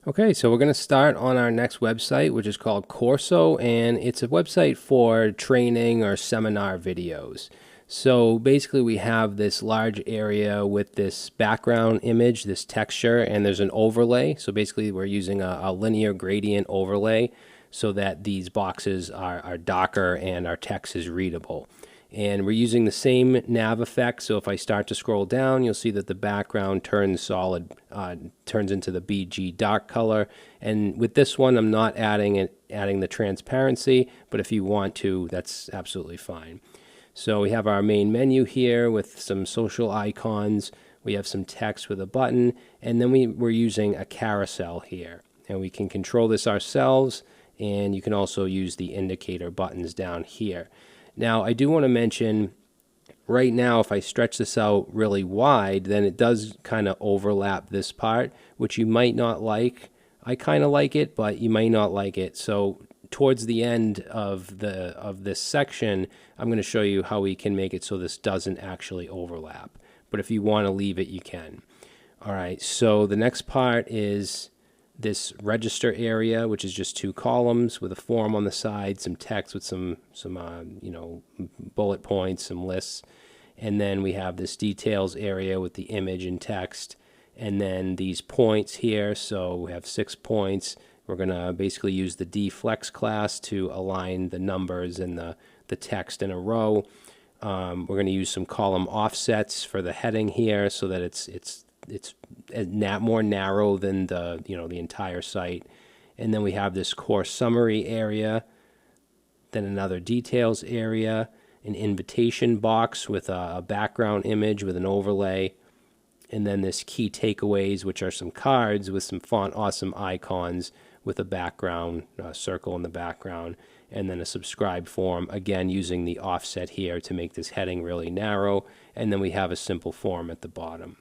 Okay, so we're going to start on our next website, which is called Corso, and it's a website for training or seminar videos. So basically, we have this large area with this background image, this texture, and there's an overlay. So basically, we're using a linear gradient overlay so that these boxes are darker and our text is readable. And we're using the same nav effect. So if I start to scroll down, you'll see that the background turns solid, turns into the BG dark color. And with this one, I'm not adding the transparency, but if you want to, that's absolutely fine. So we have our main menu here with some social icons. We have some text with a button, and then we're using a carousel here. And we can control this ourselves, and you can also use the indicator buttons down here. Now, I do want to mention, right now, if I stretch this out really wide, then it does kind of overlap this part, which you might not like. I kind of like it, but you might not like it. So towards the end of this section, I'm going to show you how we can make it so this doesn't actually overlap. But if you want to leave it, you can. All right, so the next part is this register area, which is just two columns with a form on the side, some text with some bullet points, some lists, and then we have this details area with the image and text, and then these points here. So we have 6 points. We're going to basically use the dflex class to align the numbers and the text in a row. We're going to use some column offsets for the heading here so that it's more narrow than the entire site. And then we have this course summary area, then another details area, an invitation box with a background image with an overlay, and then this key takeaways, which are some cards with some font awesome icons with a background circle in the background, and then a subscribe form, again using the offset here to make this heading really narrow, and then we have a simple form at the bottom.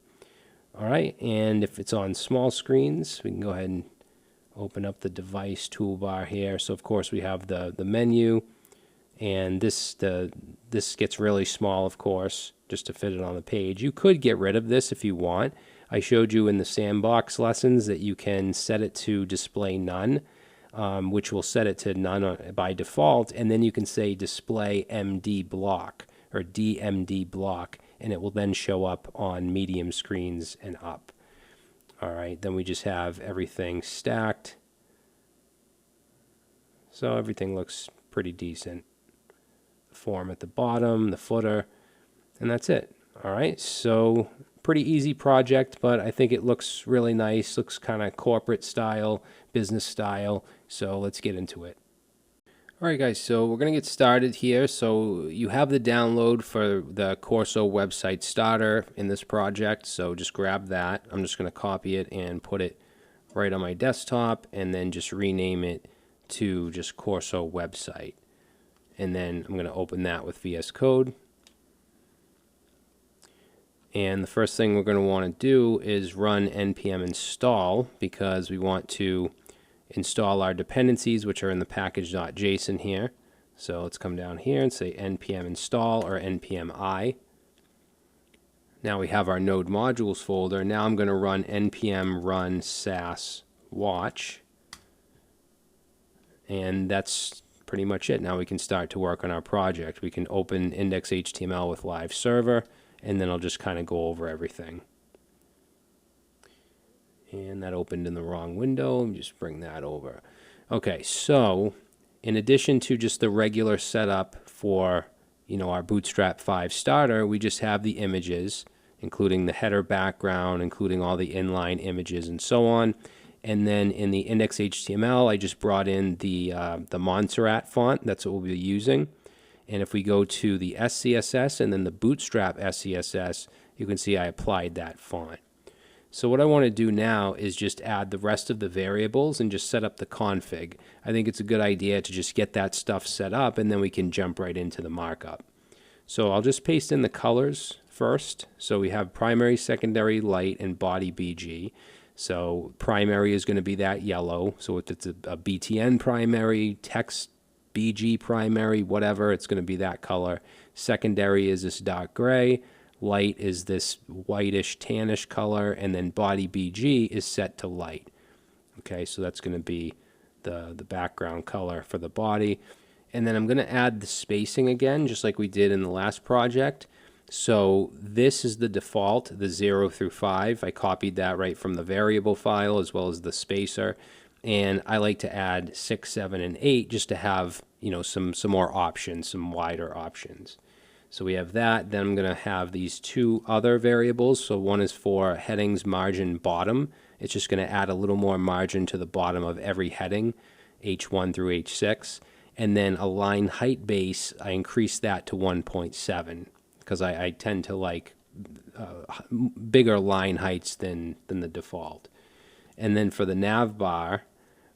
All right, and if it's on small screens, we can go ahead and open up the device toolbar here. So of course we have the menu, and this gets really small, of course, just to fit it on the page. You could get rid of this if you want. I showed you in the sandbox lessons that you can set it to display none, which will set it to none by default, and then you can say display MD block or DMD block, and it will then show up on medium screens and up. All right, then we just have everything stacked. So everything looks pretty decent. The form at the bottom, the footer, and that's it. All right, so pretty easy project, but I think it looks really nice. Looks kind of corporate style, business style. So let's get into it. All right, guys, so we're going to get started here. So you have the download for the Corso website starter in this project, so just grab that. I'm just going to copy it and put it right on my desktop, and then just rename it to just Corso website. And then I'm going to open that with VS Code. And the first thing we're going to want to do is run npm install, because we want to install our dependencies, which are in the package.json here. So let's come down here and say npm install or npm I. Now we have our node modules folder. Now I'm going to run npm run sass watch. And that's pretty much it. Now we can start to work on our project. We can open index.html with live server, and then I'll just kind of go over everything. And that opened in the wrong window. Let me just bring that over. Okay, so in addition to just the regular setup for our Bootstrap 5 starter, we just have the images, including the header background, including all the inline images and so on. And then in the index.html, I just brought in the Montserrat font. That's what we'll be using. And if we go to the SCSS and then the Bootstrap SCSS, you can see I applied that font. So what I want to do now is just add the rest of the variables and just set up the config. I think it's a good idea to just get that stuff set up, and then we can jump right into the markup. So I'll just paste in the colors first. So we have primary, secondary, light, and body BG. So primary is going to be that yellow. So if it's a BTN primary, text BG primary, whatever, it's going to be that color. Secondary is this dark gray. Light is this whitish tannish color, and then body BG is set to light. Okay, so that's going to be the background color for the body. And then I'm going to add the spacing again, just like we did in the last project. So this is the default, the 0 through 5. I copied that right from the variable file as well as the spacer. And I like to add 6, 7, and 8 just to have, you know, some more options, some wider options. So we have that. Then I'm going to have these two other variables. So one is for headings margin bottom. It's just going to add a little more margin to the bottom of every heading, H1 through H6. And then a line height base, I increased that to 1.7 because I tend to like bigger line heights than the default. And then for the nav bar,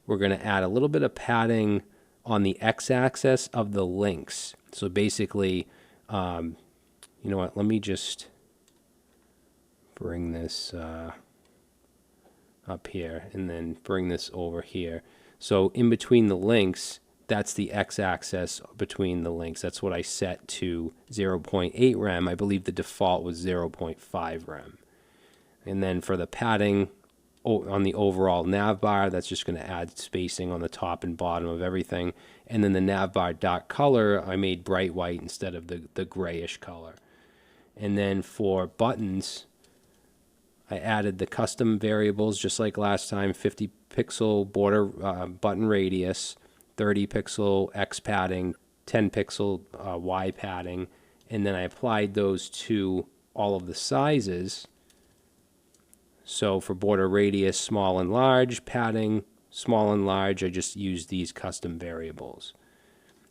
we're going to add a little bit of padding on the x-axis of the links. So basically, you know what, let me just bring this up here and then bring this over here. So in between the links, that's the x-axis between the links. That's what I set to 0.8 rem. I believe the default was 0.5 rem. And then for the padding on the overall nav bar, that's just going to add spacing on the top and bottom of everything. And then the nav bar dot color, I made bright white instead of the grayish color. And then for buttons, I added the custom variables just like last time, 50 pixel border button radius, 30 pixel X padding, 10 pixel Y padding, and then I applied those to all of the sizes. So for border radius, small and large, padding, small and large, I just used these custom variables.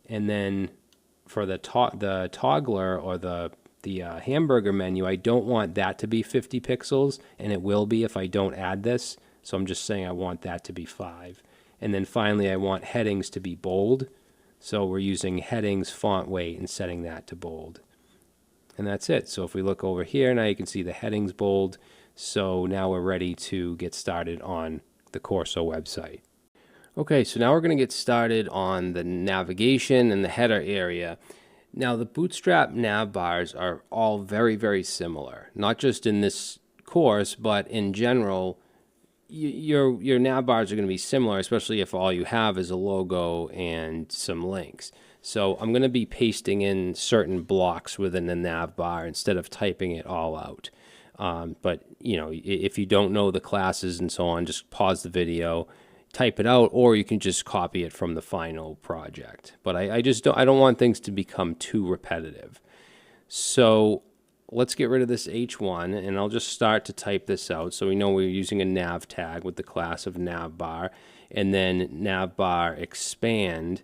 And then for the toggler or the hamburger menu, I don't want that to be 50 pixels, and it will be if I don't add this. So I'm just saying I want that to be 5. And then finally, I want headings to be bold. So we're using headings font weight and setting that to bold. And that's it. So if we look over here, now you can see the headings bold. So now we're ready to get started on the Corso website. Okay, so now we're going to get started on the navigation and the header area. Now the Bootstrap nav bars are all very, very similar, not just in this course, but in general. Your nav bars are going to be similar, especially if all you have is a logo and some links. So I'm going to be pasting in certain blocks within the nav bar instead of typing it all out. But you know, if you don't know the classes and so on, just pause the video, type it out, or you can just copy it from the final project. But I don't want things to become too repetitive. So let's get rid of this H1, and I'll just start to type this out. So we know we're using a nav tag with the class of navbar, and then navbar expand,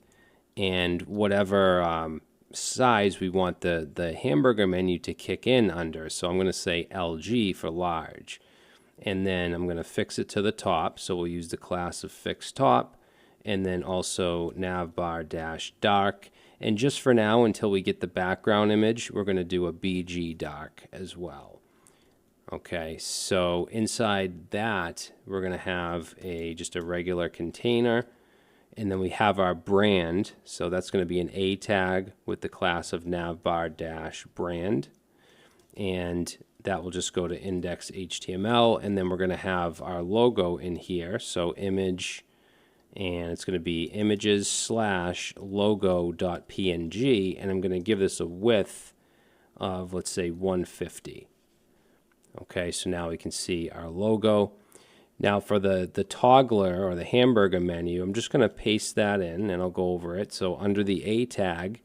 and whatever size we want the hamburger menu to kick in under. So I'm going to say LG for large. And then I'm going to fix it to the top. So we'll use the class of fixed top, and then also navbar dash dark. And just for now, until we get the background image, we're going to do a BG dark as well. Okay, so inside that, we're going to have just a regular container. And then we have our brand. So that's going to be an A tag with the class of navbar dash brand. And that will just go to index HTML. And then we're going to have our logo in here. So image, and it's going to be images/logo.png, and I'm going to give this a width of, let's say, 150. Okay, so now we can see our logo. Now for the toggler or the hamburger menu, I'm just going to paste that in, and I'll go over it. So under the A tag,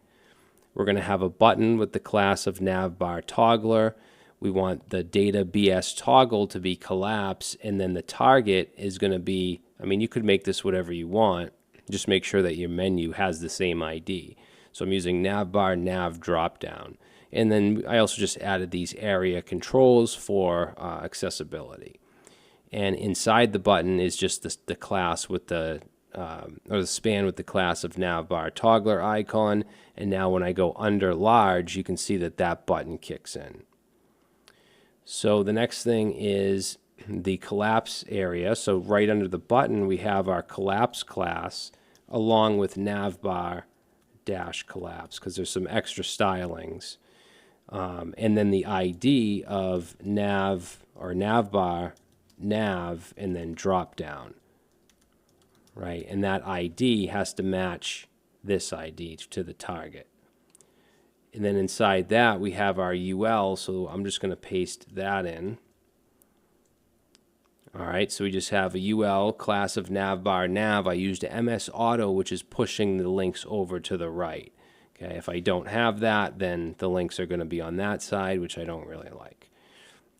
we're going to have a button with the class of navbar toggler. We want the data BS toggle to be collapse, and then the target is going to be, I mean, you could make this whatever you want. Just make sure that your menu has the same ID. So I'm using navbar nav dropdown. And then I also just added these area controls for accessibility. And inside the button is just the class with or the span with the class of navbar toggler icon. And now when I go under large, you can see that that button kicks in. So the next thing is the collapse area. So right under the button, we have our collapse class along with navbar dash collapse, because there's some extra stylings. And then the ID of nav or navbar nav and then drop down. right? And that ID has to match this ID to the target. And then inside that, we have our UL, so I'm just going to paste that in. All right, so we just have a UL, class of navbar nav. I used MS Auto, which is pushing the links over to the right. Okay, if I don't have that, then the links are going to be on that side, which I don't really like.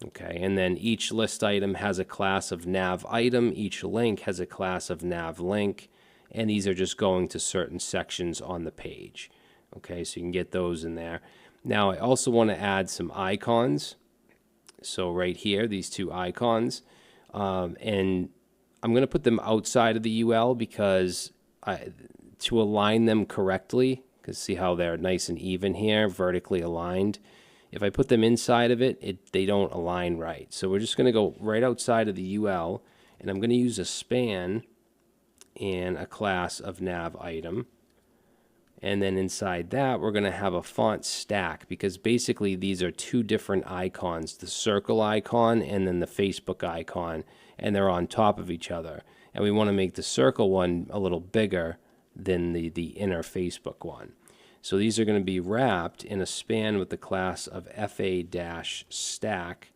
Okay, and then each list item has a class of nav item. Each link has a class of nav link, and these are just going to certain sections on the page. Okay, so you can get those in there. Now, I also want to add some icons. So right here, these two icons. And I'm going to put them outside of the UL because to align them correctly, because see how they're nice and even here, vertically aligned. If I put them inside of it, they don't align right. So we're just going to go right outside of the UL, and I'm going to use a span and a class of nav item. And then inside that, we're going to have a font stack because basically these are two different icons, the circle icon and then the Facebook icon, and they're on top of each other. And we want to make the circle one a little bigger than the inner Facebook one. So these are going to be wrapped in a span with the class of FA-stack.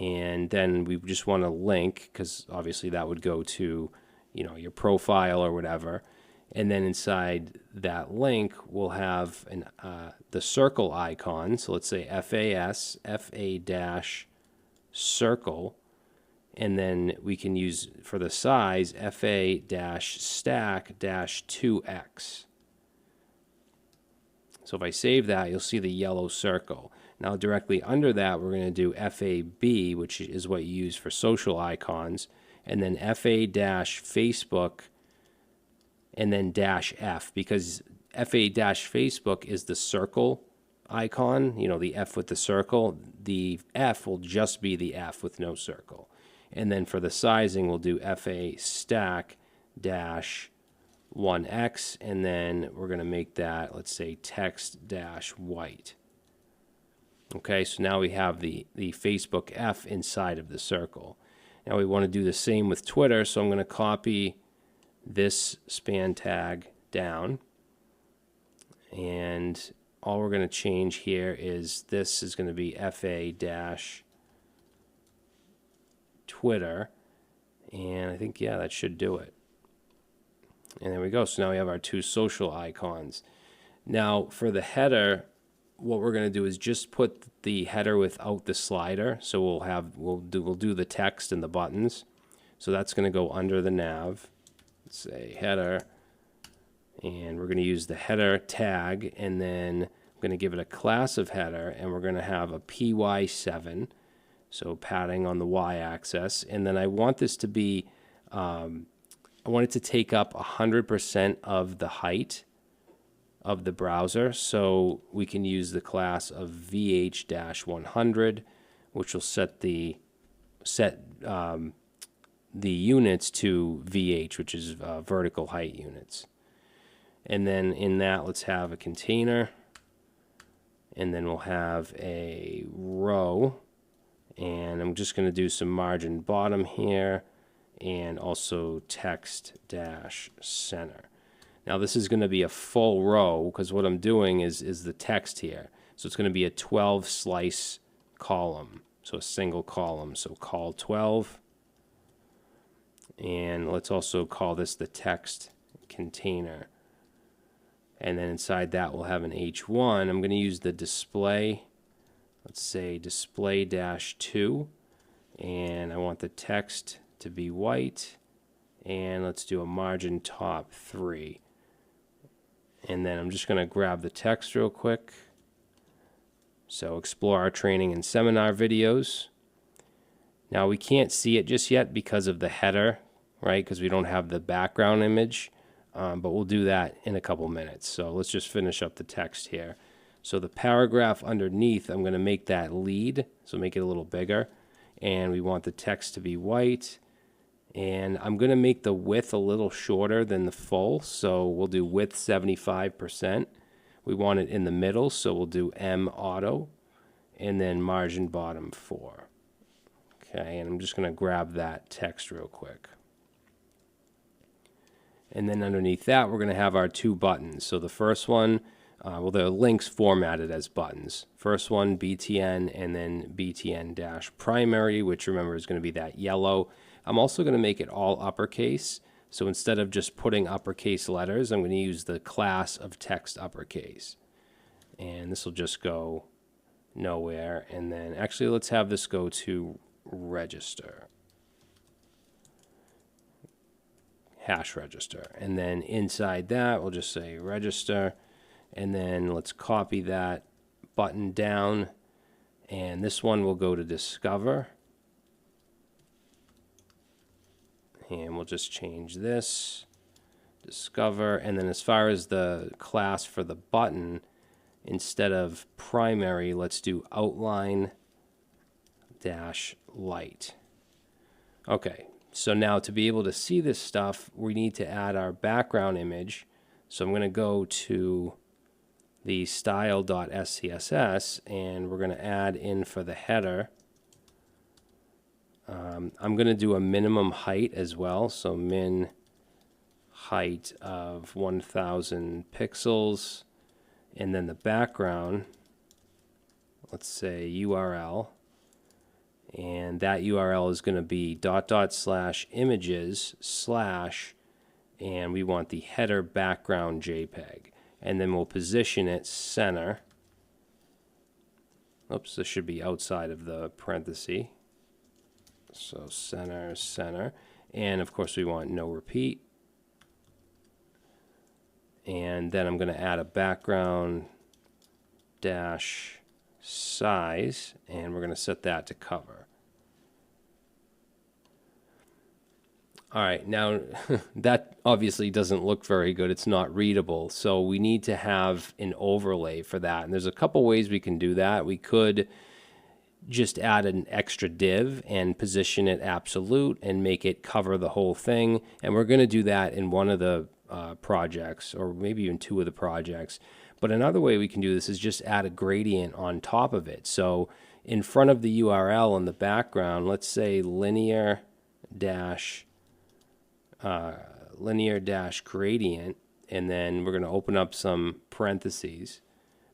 And then we just want to link, because obviously that would go to, your profile or whatever. And then inside that link, we'll have the circle icon. So let's say FAS, FA-circle. And then we can use, for the size, FA-stack-2x. So if I save that, you'll see the yellow circle. Now directly under that, we're going to do FAB, which is what you use for social icons. And then FA-Facebook and then -F, because FA-Facebook is the circle icon, the F with the circle. The F will just be the F with no circle. And then for the sizing, we'll do FA-1x, and then we're going to make that, let's say, text-white. Okay, so now we have the Facebook F inside of the circle. Now we want to do the same with Twitter, so I'm going to copy this span tag down, and all we're going to change here is this is going to be FA-Twitter, and I think, that should do it. And there we go. So now we have our two social icons. Now for the header, what we're going to do is just put the header without the slider. So we'll do the text and the buttons. So that's going to go under the nav. Let's say header, and we're going to use the header tag, and then I'm going to give it a class of header, and we're going to have a PY7, so padding on the y-axis, and then I want this to be, I want it to take up 100% of the height of the browser, so we can use the class of VH-100, which will set the units to VH, which is vertical height units. And then in that, let's have a container, and then we'll have a row, and I'm just going to do some margin bottom here, and also text-center. Now this is going to be a full row, because what I'm doing is the text here. So it's going to be a 12 slice column, so a single column. So call 12. And let's also call this the text container. And then inside that we'll have an H1. I'm going to use the display, let's say display-2, and I want the text to be white, and let's do a margin top 3. And then I'm just going to grab the text real quick. So explore our training and seminar videos. Now we can't see it just yet because of the header, right? Because we don't have the background image, but we'll do that in a couple minutes. So let's just finish up the text here. So the paragraph underneath, I'm going to make that lead, so make it a little bigger. And we want the text to be white. And I'm going to make the width a little shorter than the full, so we'll do width 75%. We want it in the middle, so we'll do M auto, and then margin bottom 4. Okay, and I'm just going to grab that text real quick. And then underneath that, we're going to have our two buttons. So the first one, well, the links formatted as buttons. First one, BTN, and then BTN-primary, which remember is going to be that yellow. I'm also going to make it all uppercase. So instead of just putting uppercase letters, I'm going to use the class of text uppercase. And this will just go nowhere. And then actually, let's have this go to register. Hash register. And then inside that, we'll just say register. And then let's copy that button down. And this one will go to discover. And we'll just change this. Discover. And then as far as the class for the button, instead of primary, let's do outline dash light. Okay. So now to be able to see this stuff, we need to add our background image. So I'm going to go to the style.scss and we're going to add in for the header. I'm going to do a minimum height as well. So min height of 1000 pixels. And then the background, let's say URL. And that URL is going to be /images/ and we want the header background JPEG. And then we'll position it center. Oops, this should be outside of the parenthesis. So center, center. And of course we want no repeat. And then I'm going to add a background dash size, and we're going to set that to cover. All right, now that obviously doesn't look very good. It's not readable. So we need to have an overlay for that. And there's a couple ways we can do that. We could just add an extra div and position it absolute and make it cover the whole thing. And we're going to do that in one of the projects, or maybe even two of the projects. But another way we can do this is just add a gradient on top of it. So in front of the URL in the background, let's say linear dash gradient, and then we're going to open up some parentheses,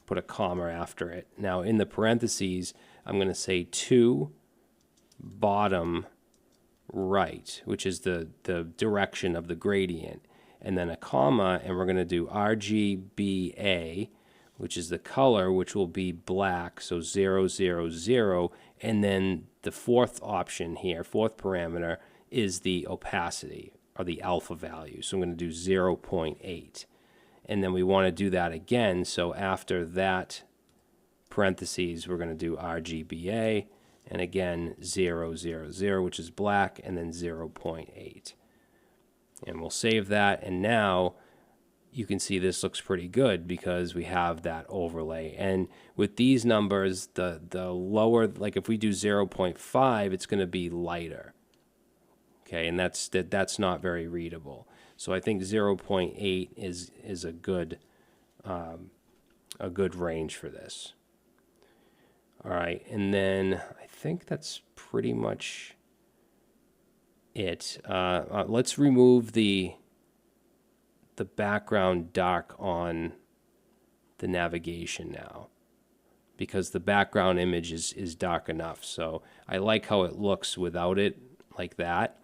put a comma after it. Now in the parentheses, I'm going to say to bottom right, which is the direction of the gradient, and then a comma, and we're going to do RGBA, which is the color, which will be black, so 0, 0, 0, and then the fourth option here, fourth parameter, is the opacity, or the alpha value. So I'm going to do 0.8. And then we want to do that again, so after that parentheses, we're going to do RGBA, and again 0, 0, 0, which is black, and then 0.8. And we'll save that, and now you can see this looks pretty good because we have that overlay. And with these numbers, the lower, like if we do 0.5, it's going to be lighter. Okay, and that's not very readable. So I think 0.8 is a good range for this. All right, and then I think that's pretty much it. Let's remove the background dark on the navigation now, because the background image is dark enough. So I like how it looks without it like that.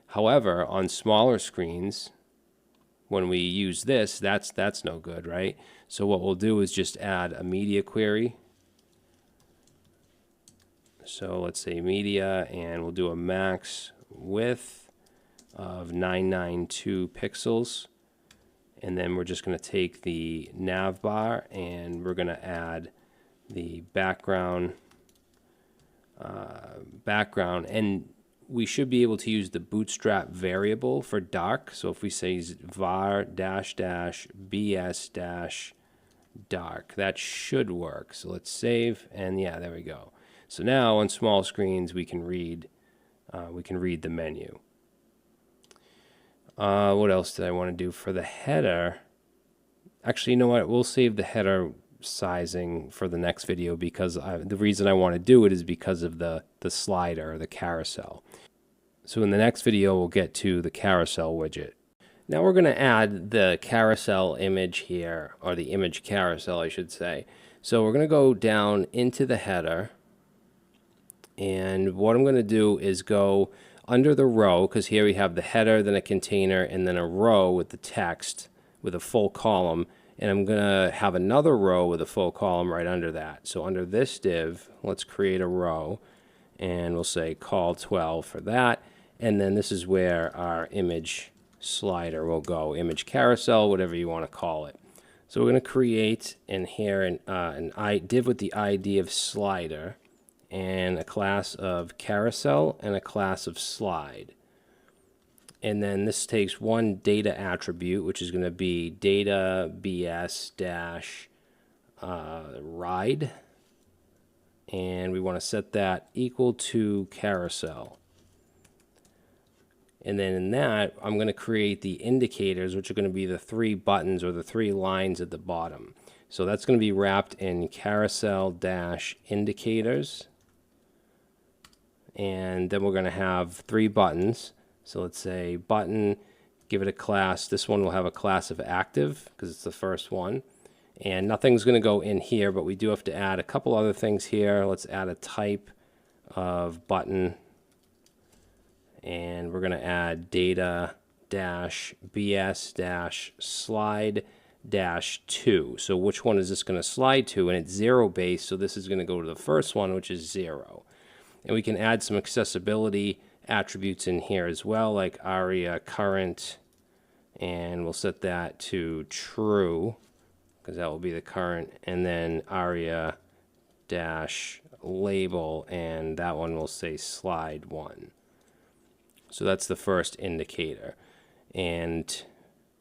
However, on smaller screens, when we use this, that's no good, right? So what we'll do is just add a media query. So let's say media, and we'll do a max width of 992 pixels. And then we're just going to take the nav bar and we're going to add the background, and we should be able to use the Bootstrap variable for dark. So if we say var dash dash bs dash dark, that should work. So let's save, and yeah, there we go. So now on small screens we can read the menu. What else did I want to do for the header? Actually, you know what? We'll save the header sizing for the next video, because the reason I want to do it is because of the slider, or the carousel. So in the next video, we'll get to the carousel widget. Now we're going to add the carousel image here, or the image carousel, I should say. So we're going to go down into the header, and what I'm going to do is go under the row, because here we have the header, then a container, and then a row with the text with a full column. And I'm going to have another row with a full column right under that. So under this div, let's create a row, and we'll say call 12 for that. And then this is where our image slider will go, image carousel, whatever you want to call it. So we're going to create in here an div with the ID of slider, and a class of carousel, and a class of slide. And then this takes one data attribute, which is going to be data bs dash ride, and we want to set that equal to carousel. And then in that, I'm going to create the indicators, which are going to be the 3 buttons or the 3 lines at the bottom. So that's going to be wrapped in carousel dash indicators. And then we're going to have 3 buttons. So let's say button, give it a class. This one will have a class of active because it's the first one. And nothing's going to go in here, but we do have to add a couple other things here. Let's add a type of button. And we're going to add data dash bs dash slide dash 2. So which one is this going to slide to? And it's 0 based, so this is going to go to the first one, which is 0. And we can add some accessibility attributes in here as well, like aria current, and we'll set that to true because that will be the current, and then aria dash label, and that one will say slide 1. So that's the first indicator, and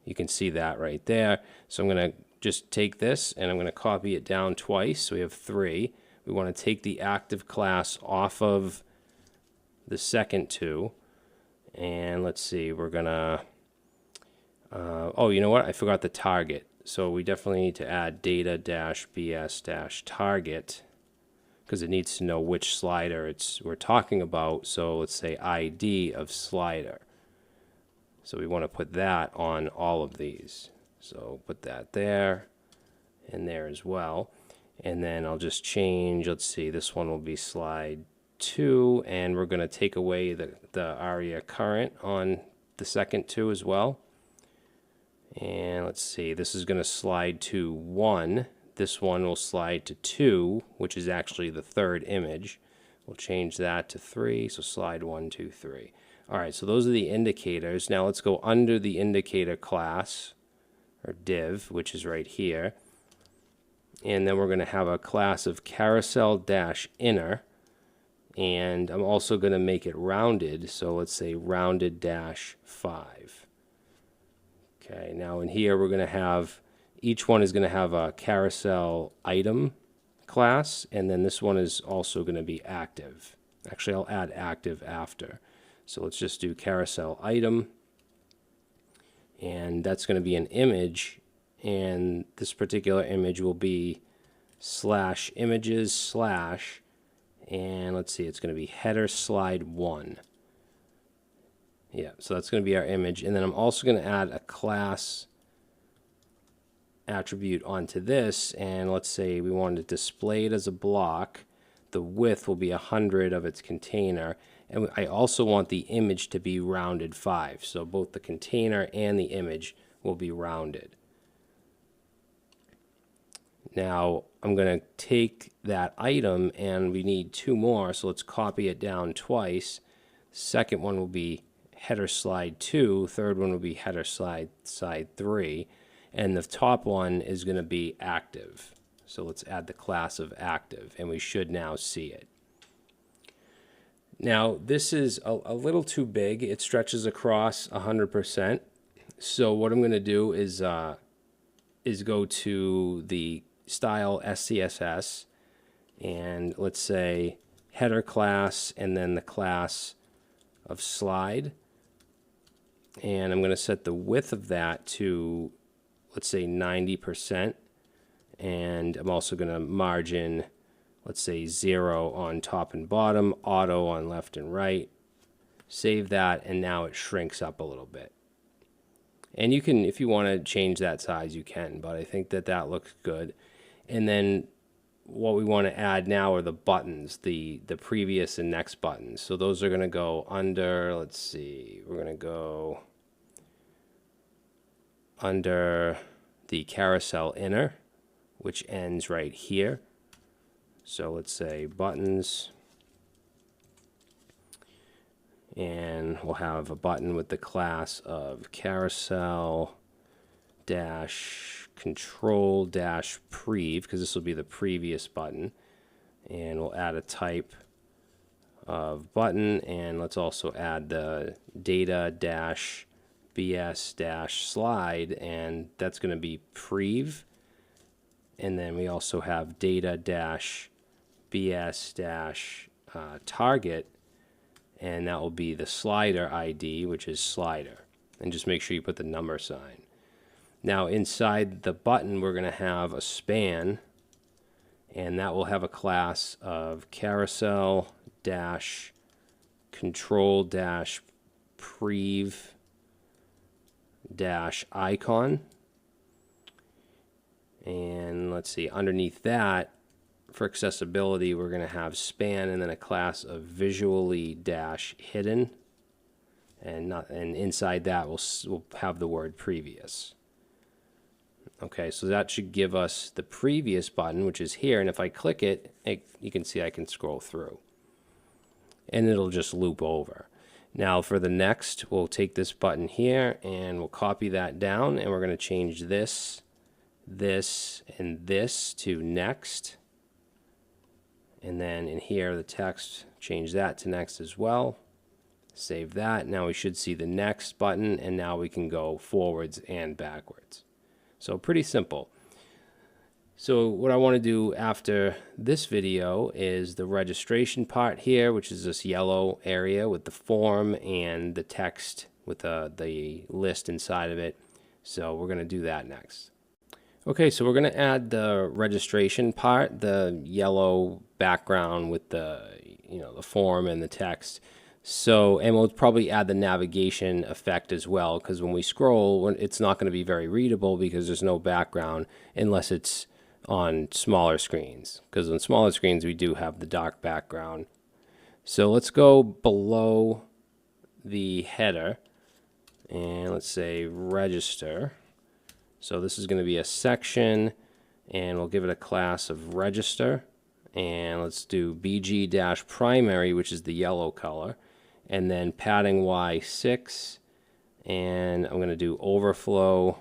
you can see that right there. So I'm going to just take this and I'm going to copy it down twice, so we have 3. We want to take the active class off of the second 2, and let's see, we're gonna oh, you know what, I forgot the target. So we definitely need to add data dash bs dash target because it needs to know which slider we're talking about. So let's say ID of slider. So we want to put that on all of these. So put that there and there as well. And then I'll just change, let's see, this one will be slide 2, and we're going to take away the aria current on the second 2 as well. And let's see, this is going to slide to 1. This one will slide to 2, which is actually the third image. We'll change that to 3, so slide 1, 2, 3. All right, so those are the indicators. Now let's go under the indicator class, or div, which is right here. And then we're going to have a class of carousel dash inner, and I'm also going to make it rounded, so let's say rounded dash 5. Okay, now in here we're going to have, each one is going to have a carousel item class, and then this one is also going to be active. Actually, I'll add active after. So let's just do carousel item, and that's going to be an image, and this particular image will be slash images slash, and let's see, it's going to be header slide 1. Yeah, so that's going to be our image. And then I'm also going to add a class attribute onto this, and let's say we want to display it as a block. The width will be 100 of its container, and I also want the image to be rounded 5, so both the container and the image will be rounded. Now I'm going to take that item, and we need 2 more, so let's copy it down twice. Second one will be header slide 2, third one will be header slide 3, and the top one is going to be active. So let's add the class of active, and we should now see it. Now this is a little too big. It stretches across 100%. So what I'm going to do is go to the style SCSS, and let's say header class, and then the class of slide, and I'm going to set the width of that to, let's say, 90%, and I'm also going to margin, let's say, 0 on top and bottom, auto on left and right. Save that, and now it shrinks up a little bit. And you can, if you want to change that size, you can, but I think that that looks good. And then what we want to add now are the buttons, the previous and next buttons. So those are going to go under, let's see, we're going to go under the carousel inner, which ends right here. So let's say buttons, and we'll have a button with the class of carousel dash control dash prev, because this will be the previous button, and we'll add a type of button, and let's also add the data dash bs dash slide, and that's going to be prev. And then we also have data dash bs dash target, and that will be the slider ID, which is slider. And just make sure you put the number sign. Now inside the button, we're going to have a span, and that will have a class of carousel dash control dash prev dash icon. And let's see, underneath that, for accessibility, we're going to have span and then a class of visually dash hidden, and inside that we'll have the word previous. Okay, so that should give us the previous button, which is here, and if I click it, you can see I can scroll through, and it'll just loop over. Now for the next, we'll take this button here and we'll copy that down, and we're going to change this, and this to next. And then in here, the text, change that to next as well. Save that. Now we should see the next button, and now we can go forwards and backwards. So pretty simple. So what I want to do after this video is the registration part here, which is this yellow area with the form and the text with the list inside of it. So we're going to do that next. Okay, so we're going to add the registration part, the yellow background with the the form and the text. So, and we'll probably add the navigation effect as well, because when we scroll, it's not going to be very readable because there's no background unless it's on smaller screens. Because on smaller screens, we do have the dark background. So let's go below the header, and let's say register. So this is going to be a section, and we'll give it a class of register, and let's do bg-primary, which is the yellow color, and then padding y6, and I'm going to do overflow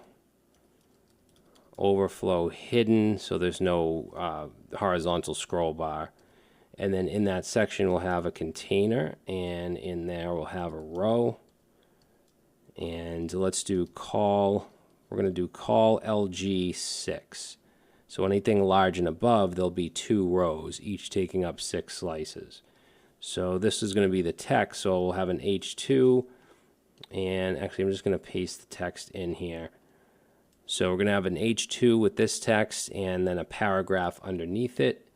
hidden, so there's no horizontal scroll bar. And then in that section we'll have a container, and in there we'll have a row, and let's do call. We're going to do call LG6. So anything large and above, there'll be 2 rows, each taking up 6 slices. So this is going to be the text, so we'll have an H2, and actually I'm just going to paste the text in here. So we're going to have an H2 with this text and then a paragraph underneath it,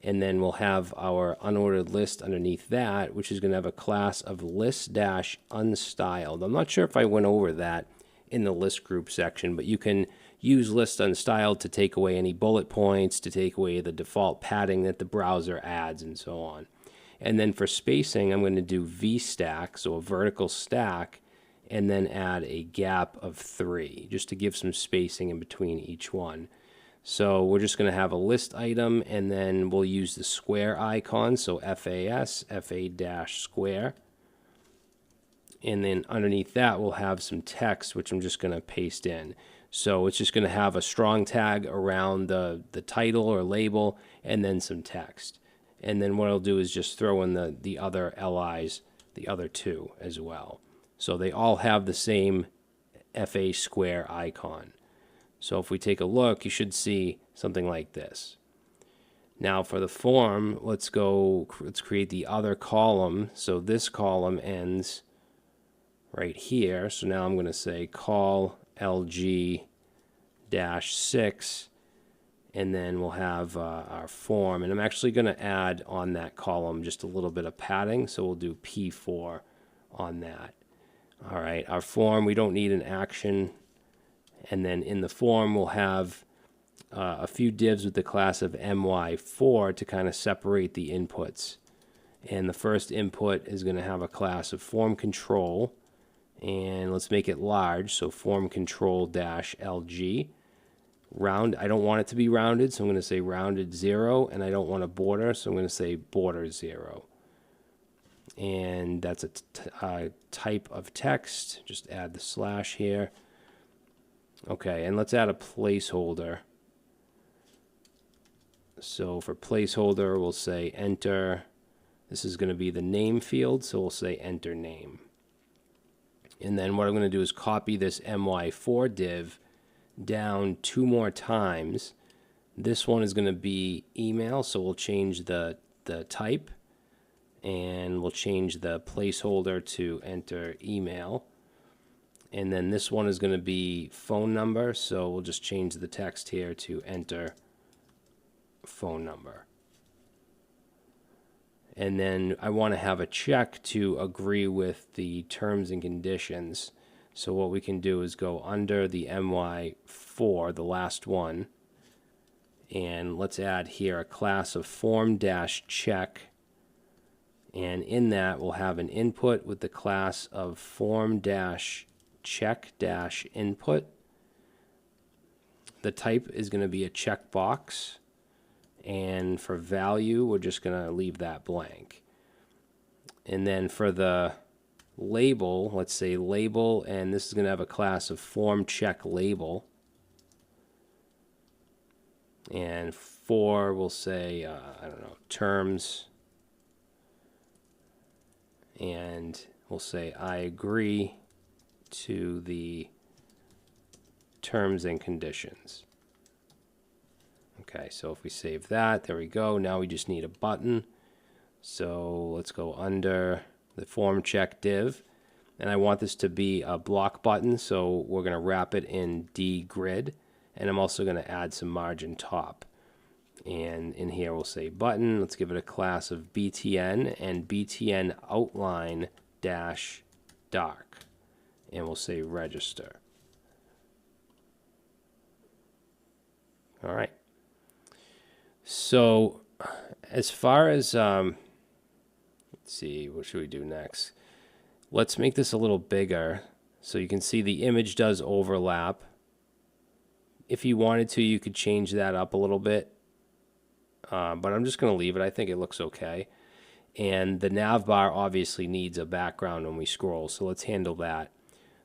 and then we'll have our unordered list underneath that, which is going to have a class of list-unstyled. I'm not sure if I went over that in the list group section, but you can use list unstyled to take away any bullet points, to take away the default padding that the browser adds, and so on. And then for spacing, I'm going to do VStack, so a vertical stack, and then add a gap of 3, just to give some spacing in between each one. So we're just going to have a list item, and then we'll use the square icon, so FAS, FA-square. And then underneath that we'll have some text, which I'm just going to paste in. So it's just going to have a strong tag around the title or label, and then some text. And then what I'll do is just throw in the other LIs, the other 2 as well. So they all have the same FA square icon. So if we take a look, you should see something like this. Now for the form, let's create the other column. So this column ends right here. So now I'm going to say call LG-6, and then we'll have our form. And I'm actually going to add on that column just a little bit of padding. So we'll do P4 on that. All right, our form, we don't need an action. And then in the form, we'll have a few divs with the class of my4 to kind of separate the inputs. And the first input is going to have a class of form control. And let's make it large, so form control dash LG. Round, I don't want it to be rounded, so I'm going to say rounded 0, and I don't want a border, so I'm going to say border 0. And that's a type of text. Just add the slash here. Okay, and let's add a placeholder. So for placeholder, we'll say enter. This is going to be the name field, so we'll say enter name. And then what I'm going to do is copy this my4 div down 2 more times. This one is going to be email, so we'll change the type, and we'll change the placeholder to enter email. And then this one is going to be phone number, so we'll just change the text here to enter phone number. And then I want to have a check to agree with the terms and conditions. So what we can do is go under the my4, the last one, and let's add here a class of form-check. And in that, we'll have an input with the class of form-check-input. The type is going to be a checkbox. And for value, we're just going to leave that blank. And then for the label, let's say label, and this is going to have a class of form-check-label. And for, we'll say, I don't know, terms. And we'll say, I agree to the terms and conditions. Okay, so if we save that, there we go. Now we just need a button. So let's go under the form check div. And I want this to be a block button, so we're going to wrap it in D grid. And I'm also going to add some margin top. And in here we'll say button. Let's give it a class of BTN and BTN outline dash dark. And we'll say register. All right. So as far as, let's see, what should we do next? Let's make this a little bigger so you can see the image does overlap. If you wanted to, you could change that up a little bit, but I'm just going to leave it. I think it looks okay. And the nav bar obviously needs a background when we scroll, so let's handle that.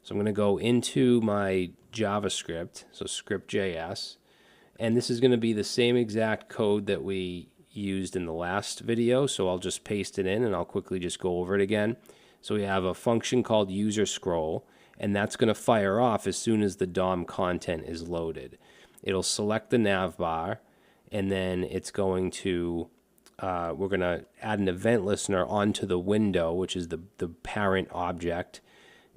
So I'm going to go into my JavaScript, so script.js. And this is going to be the same exact code that we used in the last video, so I'll just paste it in and I'll quickly just go over it again. So we have a function called user scroll, and that's going to fire off as soon as the DOM content is loaded. It'll select the nav bar, and then it's going to, we're going to add an event listener onto the window, which is the parent object.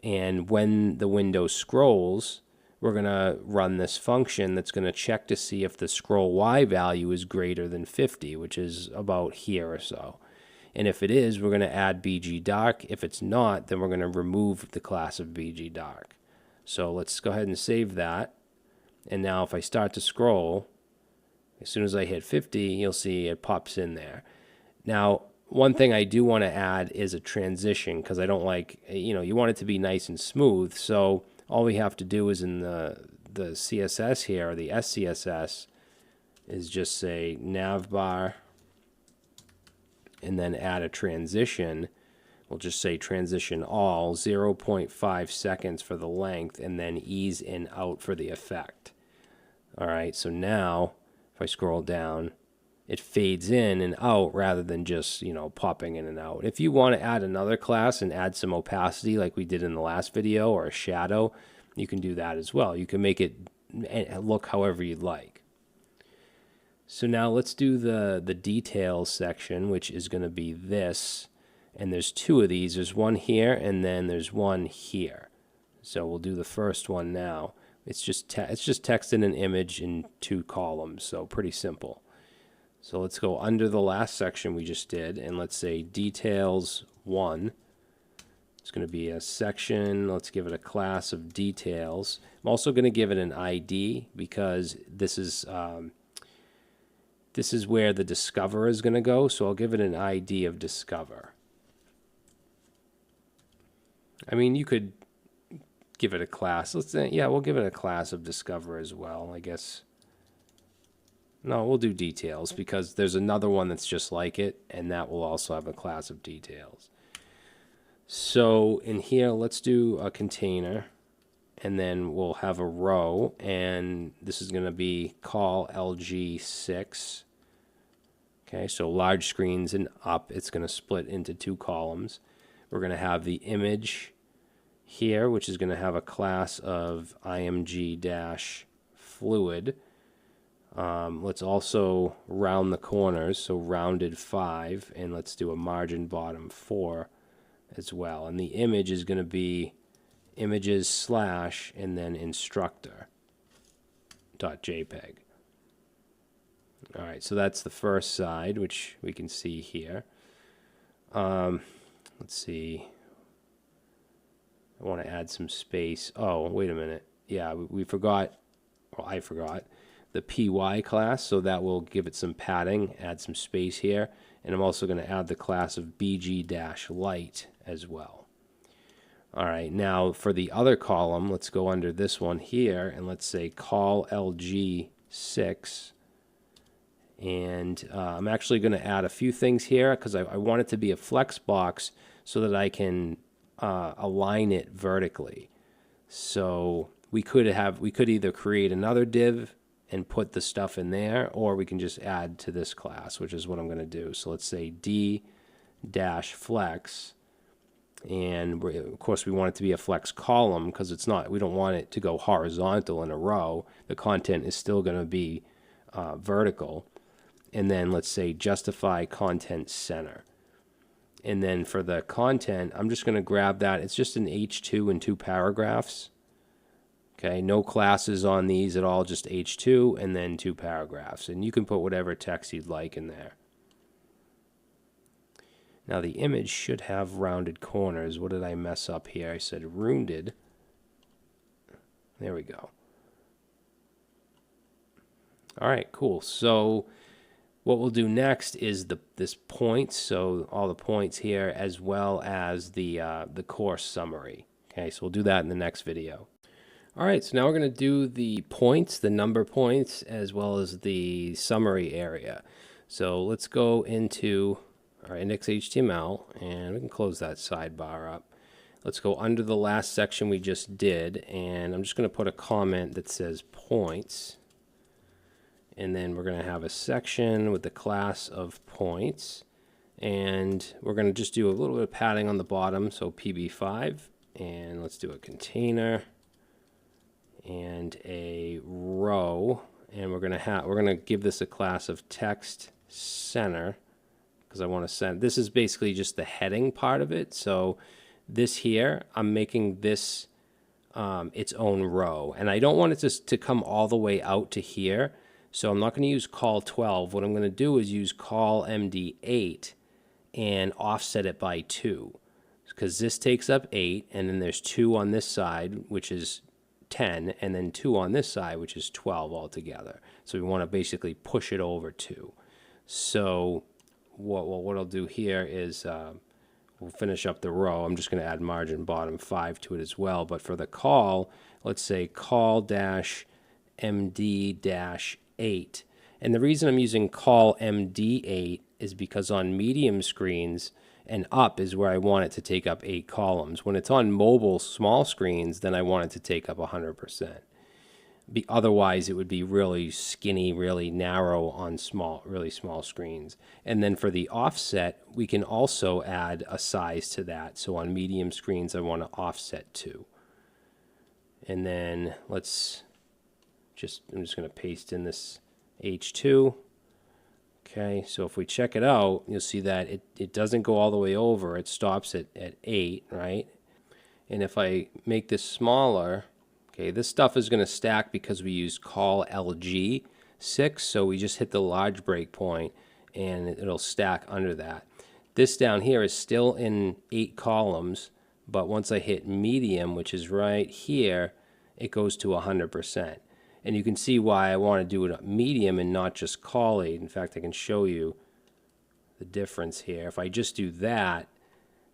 And when the window scrolls, we're going to run this function that's going to check to see if the scroll Y value is greater than 50, which is about here or so. And if it is, we're going to add bgdark. If it's not, then we're going to remove the class of bgdark. So let's go ahead and save that. And now if I start to scroll, as soon as I hit 50, you'll see it pops in there. Now, one thing I do want to add is a transition, because I don't like, you want it to be nice and smooth. So all we have to do is in the CSS here, or the SCSS, is just say navbar, and then add a transition. We'll just say transition all, 0.5 seconds for the length, and then ease in out for the effect. All right, so now if I scroll down, it fades in and out rather than just, popping in and out. If you want to add another class and add some opacity like we did in the last video, or a shadow, you can do that as well. You can make it look however you'd like. So now let's do the details section, which is going to be this. And there's 2 of these. There's one here, and then there's one here. So we'll do the first one now. It's just text in an image in 2 columns, so pretty simple. So let's go under the last section we just did, and let's say details 1. It's going to be a section. Let's give it a class of details. I'm also going to give it an ID because this is where the discover is going to go. So I'll give it an ID of discover. I mean, you could give it a class. Let's say, yeah, we'll give it a class of discover as well, I guess. No, we'll do details because there's another one that's just like it, and that will also have a class of details. So in here, let's do a container, and then we'll have a row, and this is going to be call LG6. Okay, so large screens and up, it's going to split into 2 columns. We're going to have the image here, which is going to have a class of img-fluid. Let's also round the corners, so rounded 5, and let's do a margin bottom 4 as well. And the image is going to be images / and then instructor.jpg. All right, so that's the first side, which we can see here. Let's see. I want to add some space. Oh, wait a minute. Yeah, we forgot, well, I forgot the PY class, so that will give it some padding, add some space here. And I'm also going to add the class of BG-light as well. All right, now for the other column, let's go under this one here, and let's say call LG6. And I'm actually going to add a few things here because I want it to be a flex box so that I can align it vertically. So we could either create another div and put the stuff in there, or we can just add to this class, which is what I'm going to do. So let's say D-flex, and of course we want it to be a flex column because it's not. We don't want it to go horizontal in a row. The content is still going to be vertical. And then let's say justify content center. And then for the content, I'm just going to grab that. It's just an H2 and 2 paragraphs. Okay, no classes on these at all, just H2 and then 2 paragraphs. And you can put whatever text you'd like in there. Now the image should have rounded corners. What did I mess up here? I said rounded. There we go. All right, cool. So what we'll do next is this points, so all the points here, as well as the course summary. Okay, so we'll do that in the next video. All right, so now we're going to do the points, the number points, as well as the summary area. So let's go into our index.html, and we can close that sidebar up. Let's go under the last section we just did, and I'm just going to put a comment that says points. And then we're going to have a section with the class of points. And we're going to just do a little bit of padding on the bottom, so PB5. And let's do a container and a row. And we're going to give this a class of text center because I want to send. This is basically just the heading part of it. So this here, I'm making this its own row. And I don't want it to come all the way out to here. So I'm not going to use call 12. What I'm going to do is use call MD8 and offset it by 2. Because this takes up 8, and then there's 2 on this side, which is 10, and then 2 on this side, which is 12 altogether. So we want to basically push it over 2. So what I'll do here is we'll finish up the row. I'm just going to add margin bottom 5 to it as well. But for the call, let's say call-md-8. And the reason I'm using call MD8 is because on medium screens and up is where I want it to take up 8 columns. When it's on mobile small screens, then I want it to take up 100%. Otherwise, it would be really skinny, really narrow on really small screens. And then for the offset, we can also add a size to that. So on medium screens, I want to offset 2. And then I'm just going to paste in this H2. Okay, so if we check it out, you'll see that it doesn't go all the way over. It stops at 8, right? And if I make this smaller, okay, this stuff is going to stack because we use call LG6, so we just hit the large breakpoint and it'll stack under that. This down here is still in 8 columns, but once I hit medium, which is right here, it goes to 100%. And you can see why I want to do it at medium and not just call 8. In fact, I can show you the difference here. If I just do that,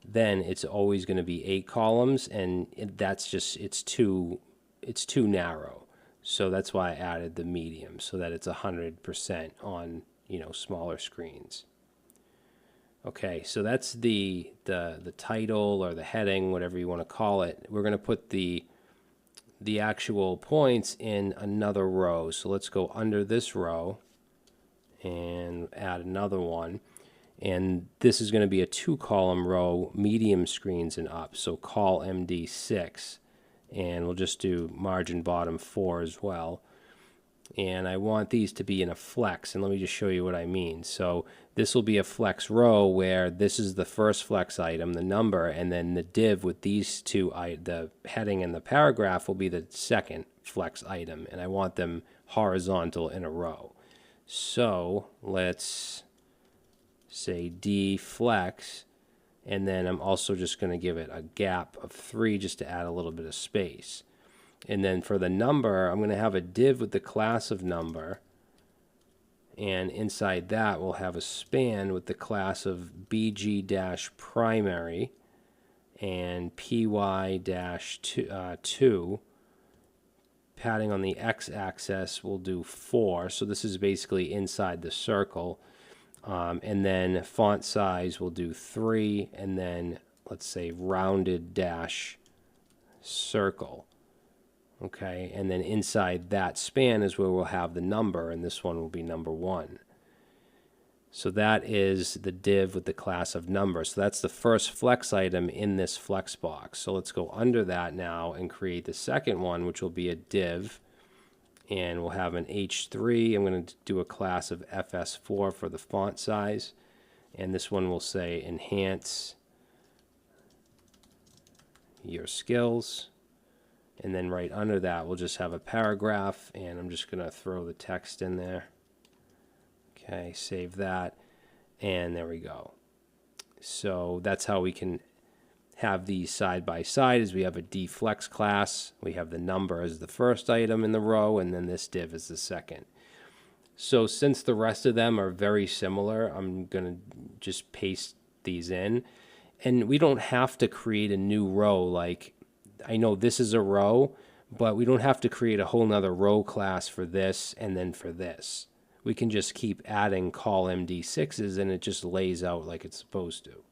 then it's always going to be 8 columns, and that's just, it's too narrow. So that's why I added the medium, so that it's 100% on, smaller screens. Okay, so that's the title or the heading, whatever you want to call it. We're going to put the actual points in another row. So let's go under this row and add another one. And this is going to be a 2-column row, medium screens and up. So call MD6. And we'll just do margin bottom 4 as well. And I want these to be in a flex. And let me just show you what I mean. So this will be a flex row where this is the first flex item, the number, and then the div with these two, the heading and the paragraph, will be the second flex item. And I want them horizontal in a row. So let's say D flex, and then I'm also just going to give it a gap of 3 just to add a little bit of space. And then for the number, I'm going to have a div with the class of number, and inside that we'll have a span with the class of bg-primary and py-2. Padding on the x-axis we'll do 4, so this is basically inside the circle. And then font size we'll do 3, and then let's say rounded dash circle. Okay, and then inside that span is where we'll have the number, and this one will be number 1. So that is the div with the class of number. So that's the first flex item in this flex box. So let's go under that now and create the second one, which will be a div. And we'll have an H3. I'm going to do a class of FS4 for the font size. And this one will say enhance your skills. And then right under that, we'll just have a paragraph. And I'm just going to throw the text in there. Okay, save that. And there we go. So that's how we can have these side by side. Is we have a deflex class, we have the number as the first item in the row, and then this div is the second. So since the rest of them are very similar, I'm going to just paste these in, and we don't have to create a new row. Like, I know this is a row, but we don't have to create a whole nother row class for this and then for this. We can just keep adding call MD6s, and it just lays out like it's supposed to.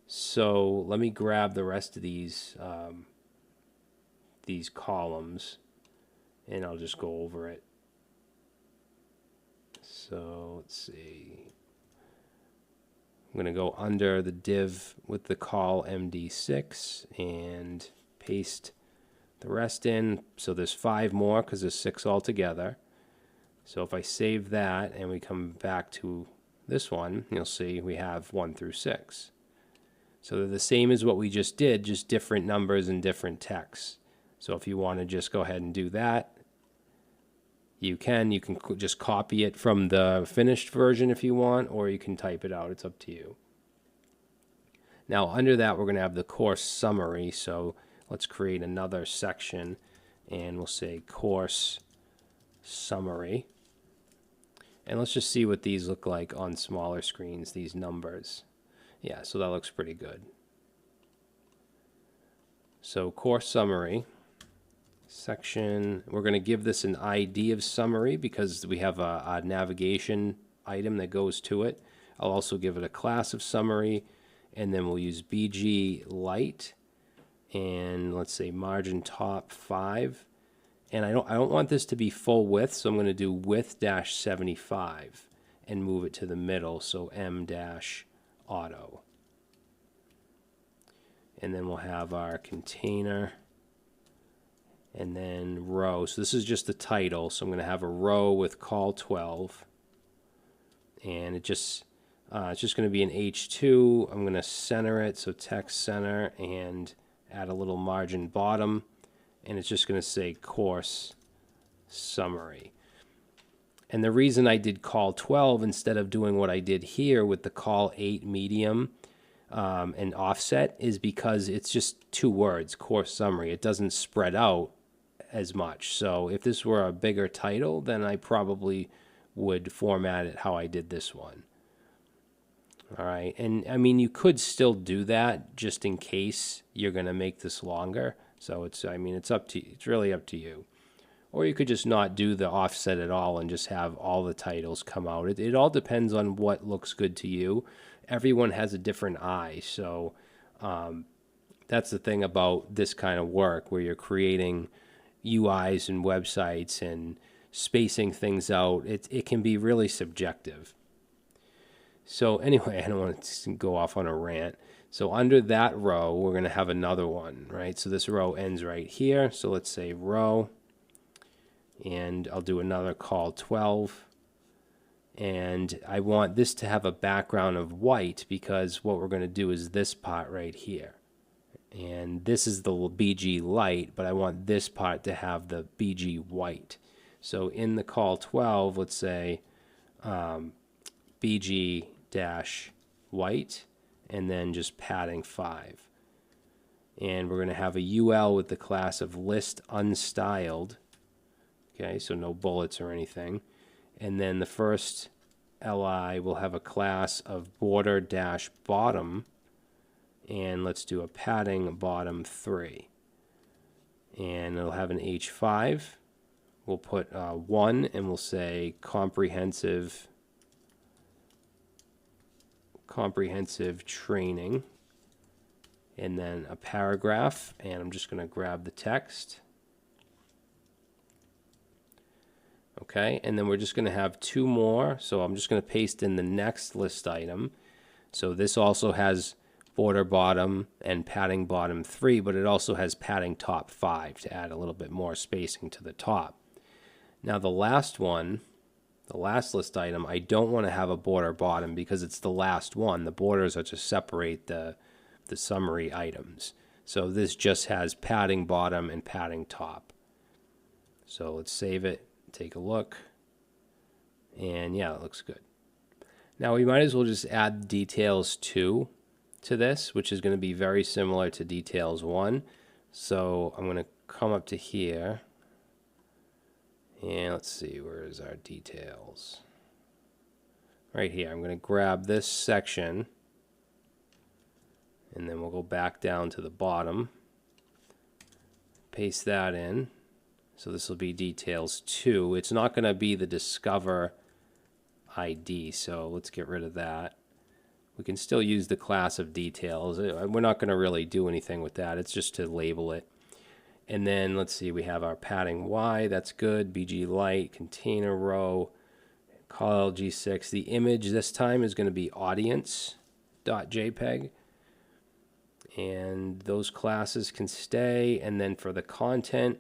So let me grab the rest of these columns, and I'll just go over it. So let's see. I'm going to go under the div with the call MD6 and paste the rest in. So there's 5 more because there's 6 altogether. So if I save that and we come back to this one, you'll see we have 1 through 6. So they're the same as what we just did, just different numbers and different texts. So if you want to just go ahead and do that, you can. You can just copy it from the finished version if you want, or you can type it out. It's up to you. Now under that, we're going to have the course summary. So let's create another section, and we'll say course summary. And let's just see what these look like on smaller screens, these numbers. Yeah, so that looks pretty good. So course summary section, we're going to give this an ID of summary because we have a navigation item that goes to it. I'll also give it a class of summary, and then we'll use BG light, and let's say margin top 5. And I don't want this to be full width, so I'm going to do width dash 75 and move it to the middle, so M dash auto. And then we'll have our container, and then row. So this is just the title, so I'm going to have a row with call 12, and it's just going to be an H2. I'm going to center it, so text center, and add a little margin bottom, and it's just going to say course summary. And the reason I did call 12 instead of doing what I did here with the call 8 medium, an offset is because it's just 2 words, course summary. It doesn't spread out as much. So if this were a bigger title, then I probably would format it how I did this one. All right, and I mean, you could still do that just in case you're going to make this longer. So it's, I mean, it's really up to you. Or you could just not do the offset at all and just have all the titles come out. It all depends on what looks good to you. Everyone has a different eye, so that's the thing about this kind of work where you're creating UIs and websites and spacing things out. It can be really subjective. So anyway, I don't want to go off on a rant. So under that row, we're going to have another one, right? So this row ends right here. So let's say row, and I'll do another call 12. And I want this to have a background of white because what we're going to do is this part right here. And this is the BG light, but I want this part to have the BG white. So in the call 12, let's say BG dash white, and then just padding 5. And we're going to have a UL with the class of list unstyled. Okay, so no bullets or anything. And then the first LI will have a class of border dash bottom. And let's do a padding bottom 3. And it'll have an H5. We'll put 1 and we'll say comprehensive training, and then a paragraph, and I'm just going to grab the text. Okay, and then we're just going to have 2 more, so I'm just going to paste in the next list item. So this also has border bottom and padding bottom 3, but it also has padding top 5 to add a little bit more spacing to the top. Now the last one, the last list item, I don't want to have a border bottom because it's the last one. The borders are to separate the summary items. So this just has padding bottom and padding top. So let's save it, take a look, and yeah, it looks good. Now we might as well just add details 2 to this, which is going to be very similar to details 1. So I'm going to come up to here. And let's see, where is our details? Right here. I'm going to grab this section, and then we'll go back down to the bottom, paste that in. So this will be details 2. It's not going to be the discover ID, so let's get rid of that. We can still use the class of details. We're not going to really do anything with that. It's just to label it. And then let's see, we have our padding Y, that's good, BG light, container row, call G6. The image this time is going to be audience.jpg. And those classes can stay. And then for the content,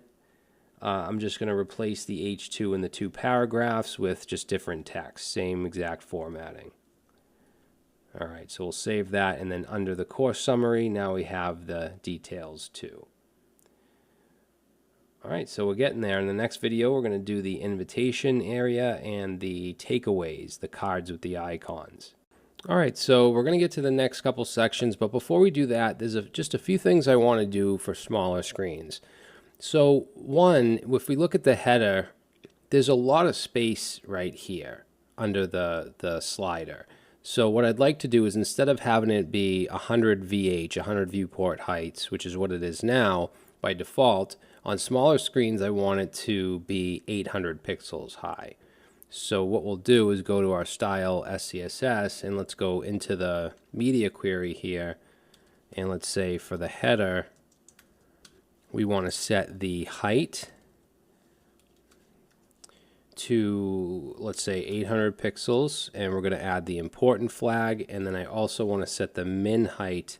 I'm just going to replace the H2 in the 2 paragraphs with just different text, same exact formatting. All right, so we'll save that. And then under the course summary, now we have the details 2. All right, so we're getting there. In the next video, we're going to do the invitation area and the takeaways, the cards with the icons. All right, so we're going to get to the next couple sections, but before we do that, there's just a few things I want to do for smaller screens. So one, if we look at the header, there's a lot of space right here under the slider. So what I'd like to do is instead of having it be 100 VH, 100 viewport heights, which is what it is now by default, on smaller screens, I want it to be 800 pixels high. So what we'll do is go to our style SCSS, and let's go into the media query here. And let's say for the header, we want to set the height to, let's say, 800 pixels. And we're going to add the important flag. And then I also want to set the min height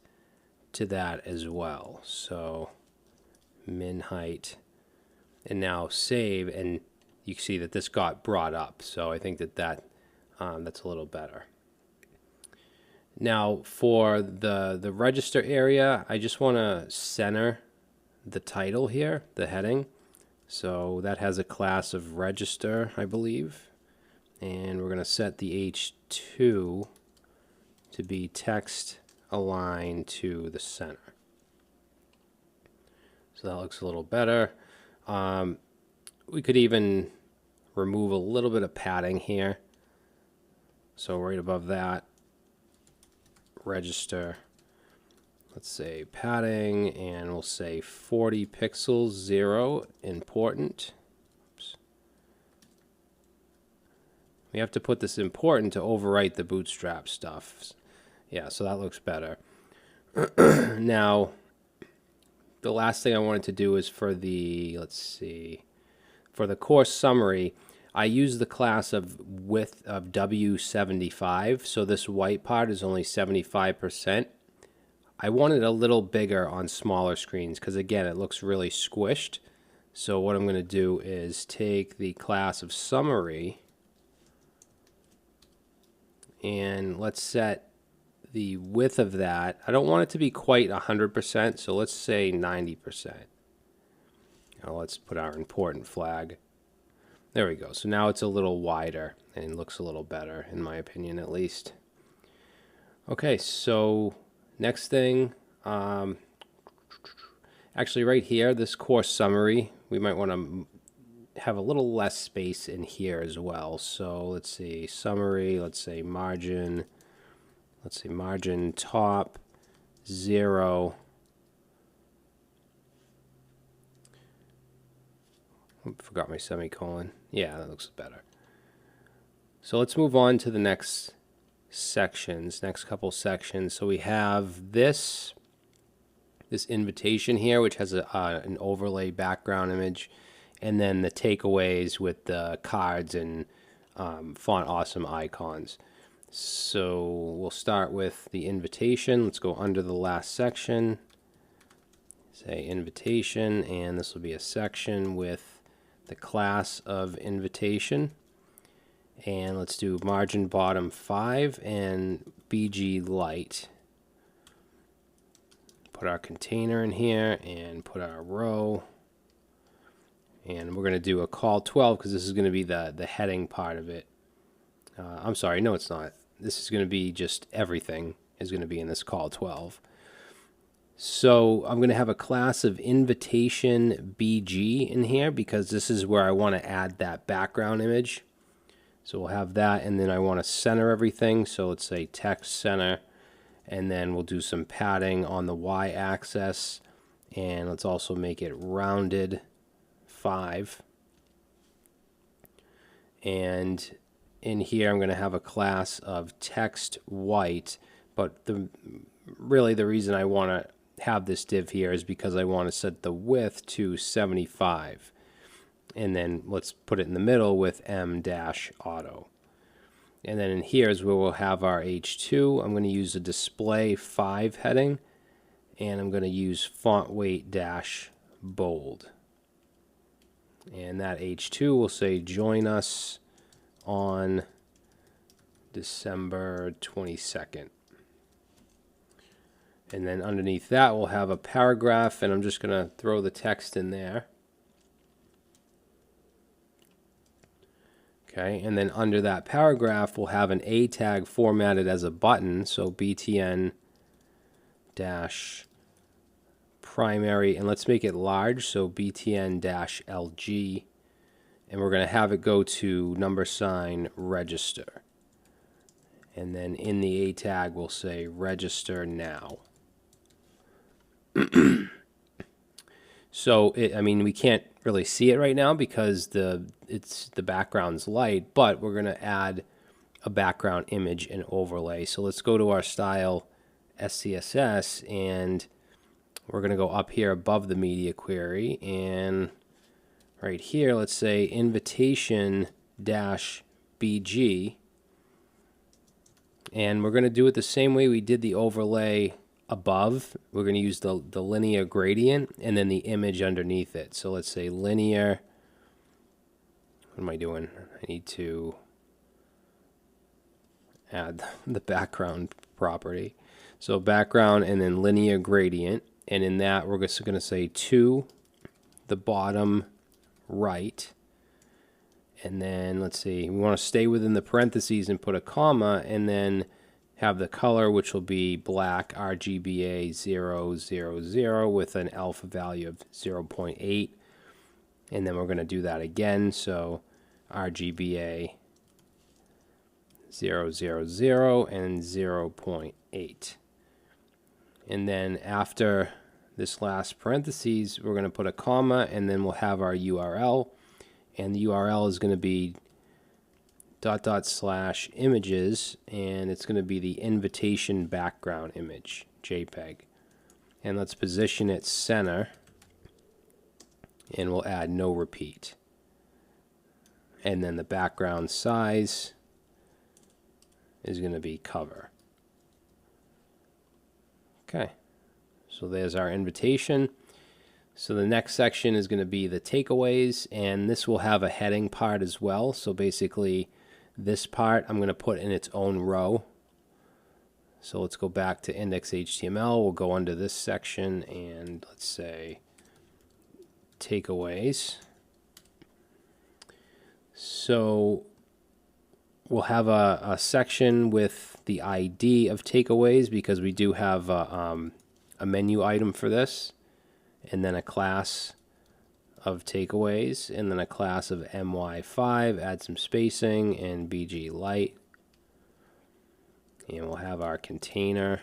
to that as well. So min height, and now save, and you can see that this got brought up. So I think that's a little better. Now for the register area, I just want to center the title here, the heading. So that has a class of register, I believe, and we're going to set the H2 to be text align to the center. So that looks a little better. We could even remove a little bit of padding here. So right above that, register, let's say padding, and we'll say 40 pixels, 0, important. Oops. We have to put this important to overwrite the Bootstrap stuff. Yeah, so that looks better. Now, the last thing I wanted to do is for the, let's see, for the course summary, I use the class of width of W75, so this white part is only 75%. I want it a little bigger on smaller screens because, again, it looks really squished. So what I'm going to do is take the class of summary and let's set the width of that. I don't want it to be quite 100%, so let's say 90%. Now let's put our important flag. There we go. So now it's a little wider and looks a little better, in my opinion, at least. Okay, so next thing, actually right here, this course summary, we might want to have a little less space in here as well. So let's see, summary, let's say margin, top 0. Forgot my semicolon. Yeah, that looks better. So let's move on to the next sections, next couple sections. So we have this invitation here, which has an overlay background image, and then the takeaways with the cards and font awesome icons. So we'll start with the invitation. Let's go under the last section, say invitation, and this will be a section with the class of invitation. And let's do margin bottom 5 and BG light. Put our container in here and put our row. And we're going to do a call 12 because this is going to be the heading part of it. I'm sorry, no it's not. This is going to be just everything is going to be in this call 12. So I'm going to have a class of invitation BG in here because this is where I want to add that background image. So we'll have that, and then I want to center everything. So let's say text center, and then we'll do some padding on the y-axis, and let's also make it rounded 5. And in here I'm going to have a class of text white, but really the reason I want to have this div here is because I want to set the width to 75. And then let's put it in the middle with m-auto. And then in here is where we'll have our H2. I'm going to use a display 5 heading, and I'm going to use font weight -bold. And that H2 will say join us on December 22nd. And then underneath that we'll have a paragraph, and I'm just going to throw the text in there. Okay, and then under that paragraph we'll have an A tag formatted as a button, so btn dash primary, and let's make it large, so btn dash LG, and we're going to have it go to $ register. And then in the A tag we'll say register now. So I mean, we can't really see it right now because the background's light, but we're going to add a background image and overlay. So let's go to our style SCSS, and we're going to go up here above the media query, and right here let's say invitation dash BG, and we're going to do it the same way we did the overlay above. We're going to use the linear gradient and then the image underneath it. So let's say linear, what am I doing? I need to add the background property. So background and then linear gradient, and in that we're just going to say to the bottom right, and then let's see, we want to stay within the parentheses and put a comma, and then have the color, which will be black, RGBA 000 with an alpha value of 0.8. And then we're going to do that again. So RGBA 000 and 0.8. And then after this last parentheses, we're going to put a comma, and then we'll have our URL. And the URL is going to be / images, and it's going to be the invitation background image, JPEG. And let's position it center, and we'll add no repeat. And then the background size is going to be cover. Okay, so there's our invitation. So the next section is going to be the takeaways, and this will have a heading part as well. So basically this part I'm going to put in its own row. So let's go back to index.html. We'll go under this section and let's say takeaways. So we'll have a section with the ID of takeaways because we do have a menu item for this, and then a class of takeaways, and then a class of my5, add some spacing, and bg light. And we'll have our container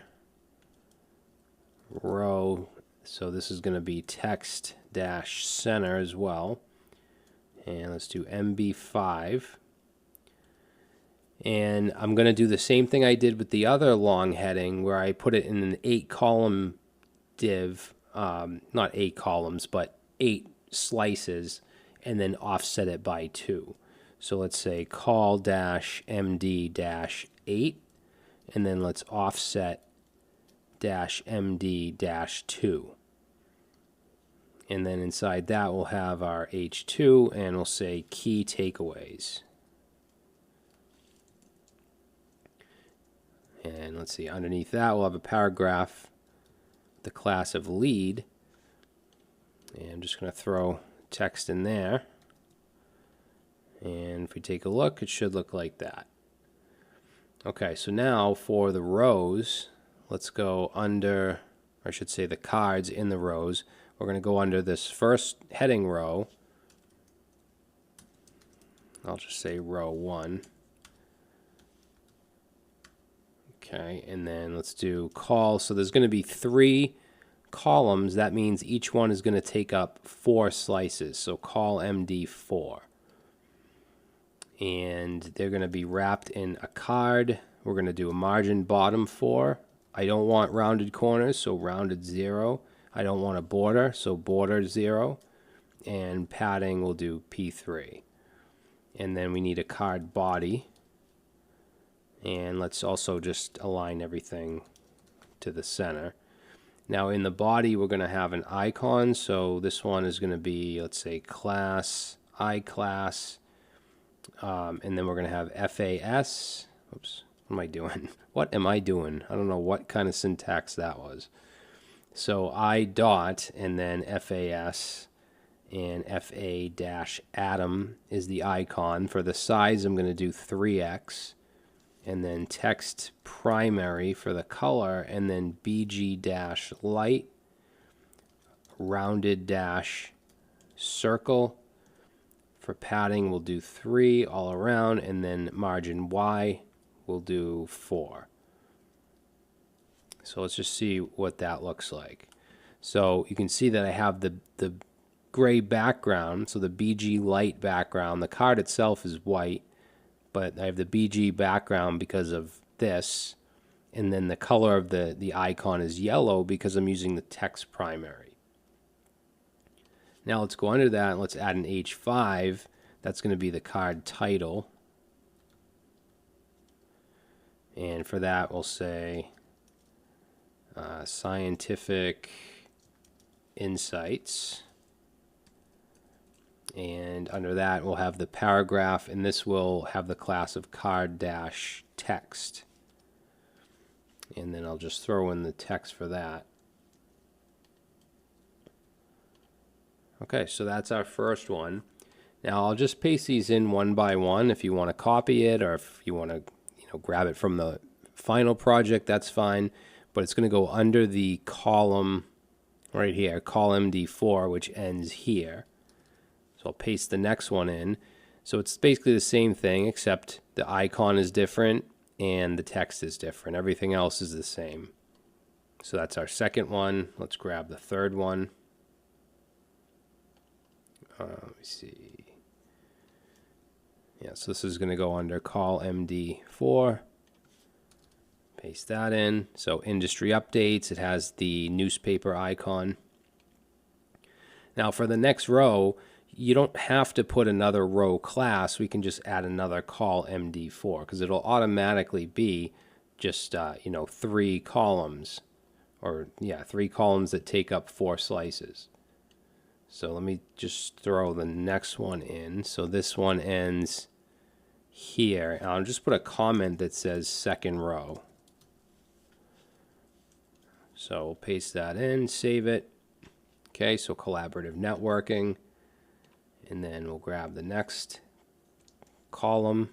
row. So this is going to be text dash center as well. And let's do MB5. And I'm going to do the same thing I did with the other long heading where I put it in an 8-column div, not 8 columns, but 8 slices, and then offset it by 2. So let's say call dash MD dash 8, and then let's offset dash MD dash 2. And then inside that we'll have our H2, and we'll say key takeaways. And let's see, underneath that we'll have a paragraph, the class of lead. And I'm just going to throw text in there. And if we take a look, it should look like that. Okay, so now for the rows, let's go under, or I should say the cards in the rows. We're going to go under this first heading row. I'll just say row 1. Okay, and then let's do call. So there's going to be 3 columns. That means each one is going to take up 4 slices. So call MD4. And they're going to be wrapped in a card. We're going to do a margin bottom 4. I don't want rounded corners, so rounded 0. I don't want a border, so border 0. And padding we'll do P3. And then we need a card body. And let's also just align everything to the center. Now in the body we're going to have an icon, so this one is going to be, let's say, class, iClass, and then we're going to have FAS. Oops, what am I doing? What am I doing? I don't know what kind of syntax that was. So I dot and then FAS, and FA-Atom is the icon. For the size I'm going to do 3x. And then text primary for the color, and then BG dash light, rounded dash circle. For padding, we'll do 3 all around, and then margin Y, we'll do 4. So let's just see what that looks like. So you can see that I have the gray background, so the BG light background. The card itself is white, but I have the BG background because of this, and then the color of the icon is yellow because I'm using the text primary. Now let's go under that and let's add an H5. That's going to be the card title. And for that we'll say scientific insights. And under that we'll have the paragraph, and this will have the class of card dash text. And then I'll just throw in the text for that. Okay, so that's our first one. Now I'll just paste these in one by one if you want to copy it, or if you want to grab it from the final project, that's fine, but it's going to go under the column right here, call MD4, which ends here. So I'll paste the next one in. So it's basically the same thing, except the icon is different and the text is different. Everything else is the same. So that's our second one. Let's grab the third one. Let me see. Yeah, so this is going to go under call MD4. Paste that in. So industry updates, it has the newspaper icon. Now for the next row, you don't have to put another row class. We can just add another call MD4 because it'll automatically be just, 3 columns. Or, yeah, 3 columns that take up 4 slices. So let me just throw the next one in. So this one ends here. And I'll just put a comment that says second row. So we'll paste that in, save it. Okay, so collaborative networking. And then we'll grab the next column,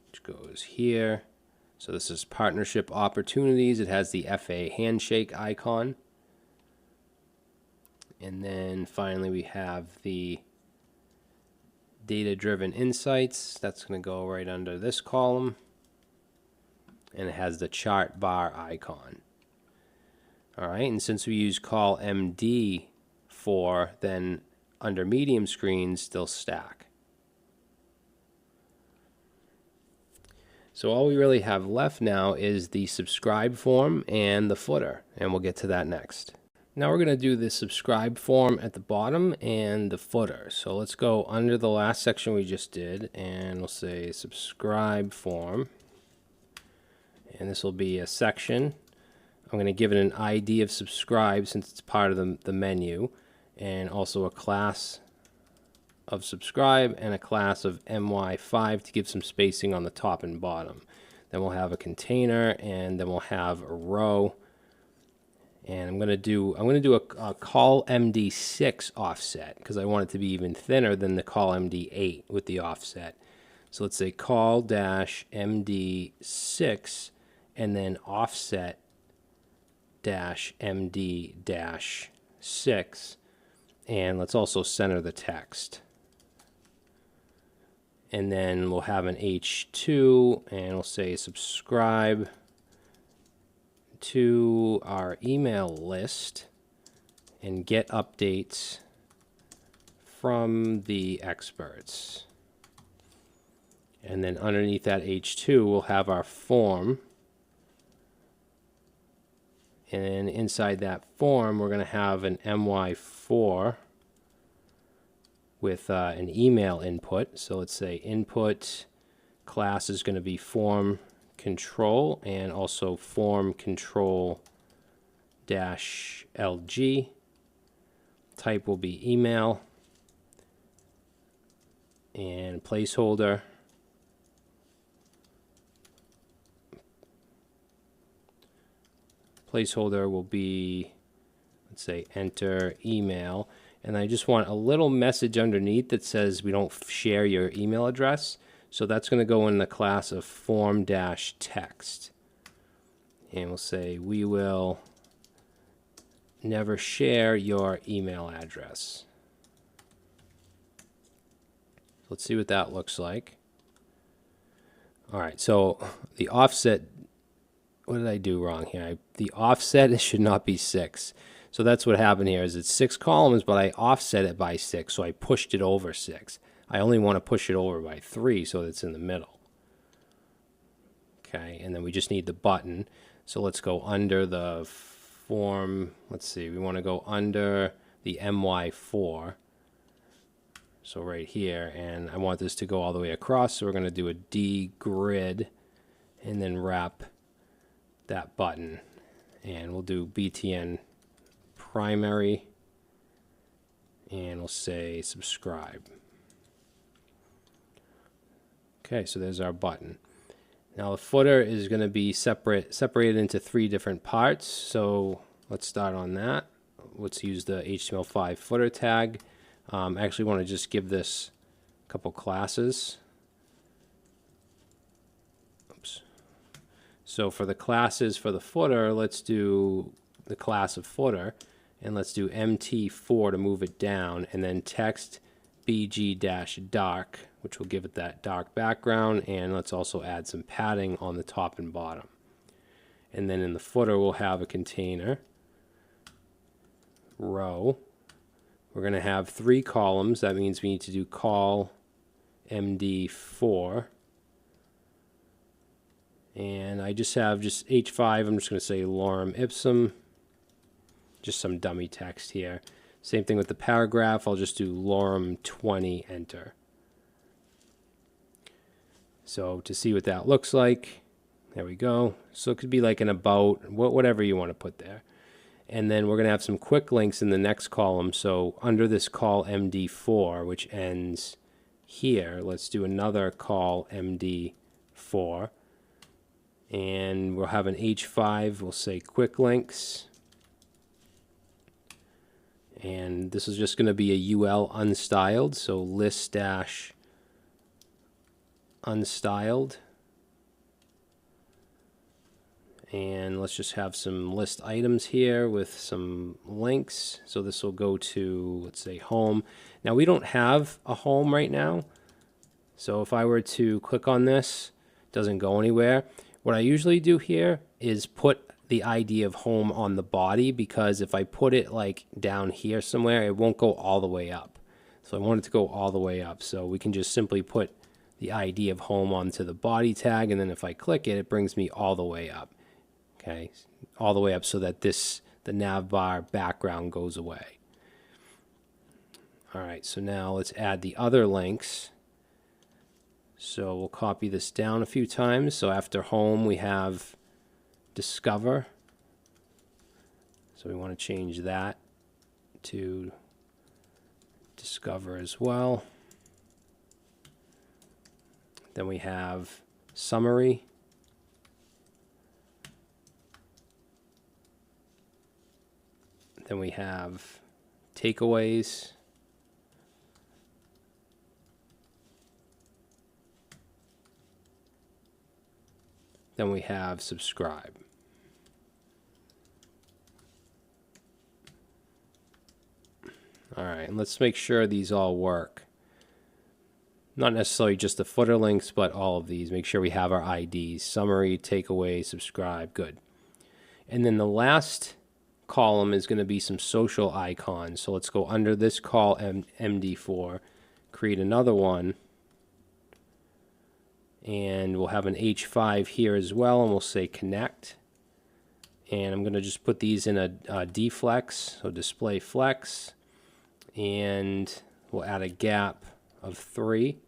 which goes here. So this is partnership opportunities. It has the FA handshake icon. And then finally we have the data-driven insights. That's going to go right under this column. And it has the chart bar icon. All right, and since we use call MD for, then under medium screens, they'll stack. So all we really have left now is the subscribe form and the footer, and we'll get to that next. Now we're going to do the subscribe form at the bottom and the footer. So let's go under the last section we just did, and we'll say subscribe form. And this will be a section. I'm going to give it an ID of subscribe since it's part of the menu, and also a class of subscribe and a class of MY5 to give some spacing on the top and bottom. Then we'll have a container, and then we'll have a row. And I'm going to do a call MD6 offset because I want it to be even thinner than the call MD8 with the offset. So let's say call dash MD6 and then offset dash MD dash 6, and let's also center the text. And then we'll have an H2, and we'll say subscribe to our email list and get updates from the experts. And then underneath that H2, we'll have our form. And inside that form, we're going to have an MY4 with an email input. So let's say input class is going to be form control and also form control dash LG. Type will be email and placeholder. Placeholder will be, let's say, enter email. And I just want a little message underneath that says we don't share your email address. So that's going to go in the class of form-text. And we'll say we will never share your email address. Let's see what that looks like. All right, so the offset, what did I do wrong here? The offset should not be 6. So that's what happened here is it's 6 columns, but I offset it by 6, so I pushed it over 6. I only want to push it over by 3 so that it's in the middle. Okay, and then we just need the button. So let's go under the form. Let's see, we want to go under the MY4. So right here, and I want this to go all the way across, so we're going to do a D grid and then wrap that button. And we'll do BTN primary, and we'll say subscribe. Okay, so there's our button. Now the footer is going to be separated into 3 different parts. So let's start on that. Let's use the HTML5 footer tag. I actually want to just give this a couple classes. Oops, So for the classes for the footer, let's do the class of footer, and let's do MT4 to move it down, and then text BG-dark, which will give it that dark background, and let's also add some padding on the top and bottom. And then in the footer, we'll have a container, row. We're going to have 3 columns. That means we need to do col MD4. And I just have H5. I'm just going to say lorem ipsum. Just some dummy text here. Same thing with the paragraph. I'll just do lorem 20, enter. So to see what that looks like, there we go. So it could be like an about, whatever you want to put there. And then we're going to have some quick links in the next column. So under this col MD4, which ends here, let's do another col MD4. And we'll have an H5, we'll say quick links. And this is just going to be a UL unstyled, so list dash unstyled. And let's just have some list items here with some links. So this will go to, let's say, home. Now we don't have a home right now. So if I were to click on this, it doesn't go anywhere. What I usually do here is put the ID of home on the body, because if I put it like down here somewhere, it won't go all the way up. So I want it to go all the way up. So we can just simply put the ID of home onto the body tag, and then if I click it, it brings me all the way up. Okay, all the way up so that the nav bar background goes away. All right, so now let's add the other links. So we'll copy this down a few times. So after home, we have discover. So we want to change that to discover as well. Then we have summary. Then we have takeaways. Then we have subscribe. All right, and let's make sure these all work. Not necessarily just the footer links, but all of these. Make sure we have our IDs. Summary, takeaway, subscribe. Good. And then the last column is going to be some social icons. So let's go under this col MD4, create another one. And we'll have an H5 here as well, and we'll say connect. And I'm going to just put these in a deflex, so display flex. And we'll add a gap of 3.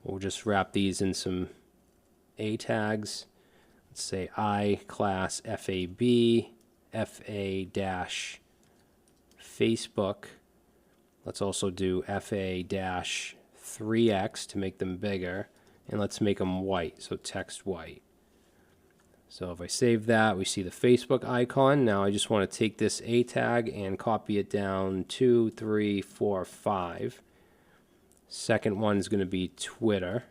We'll just wrap these in some A tags. Let's say I class FAB, FA-Facebook. Let's also do FA-3X to make them bigger. And let's make them white, so text white. So if I save that, we see the Facebook icon. Now I just want to take this A tag and copy it down 2, 3, 4, 5. Second one is going to be Twitter.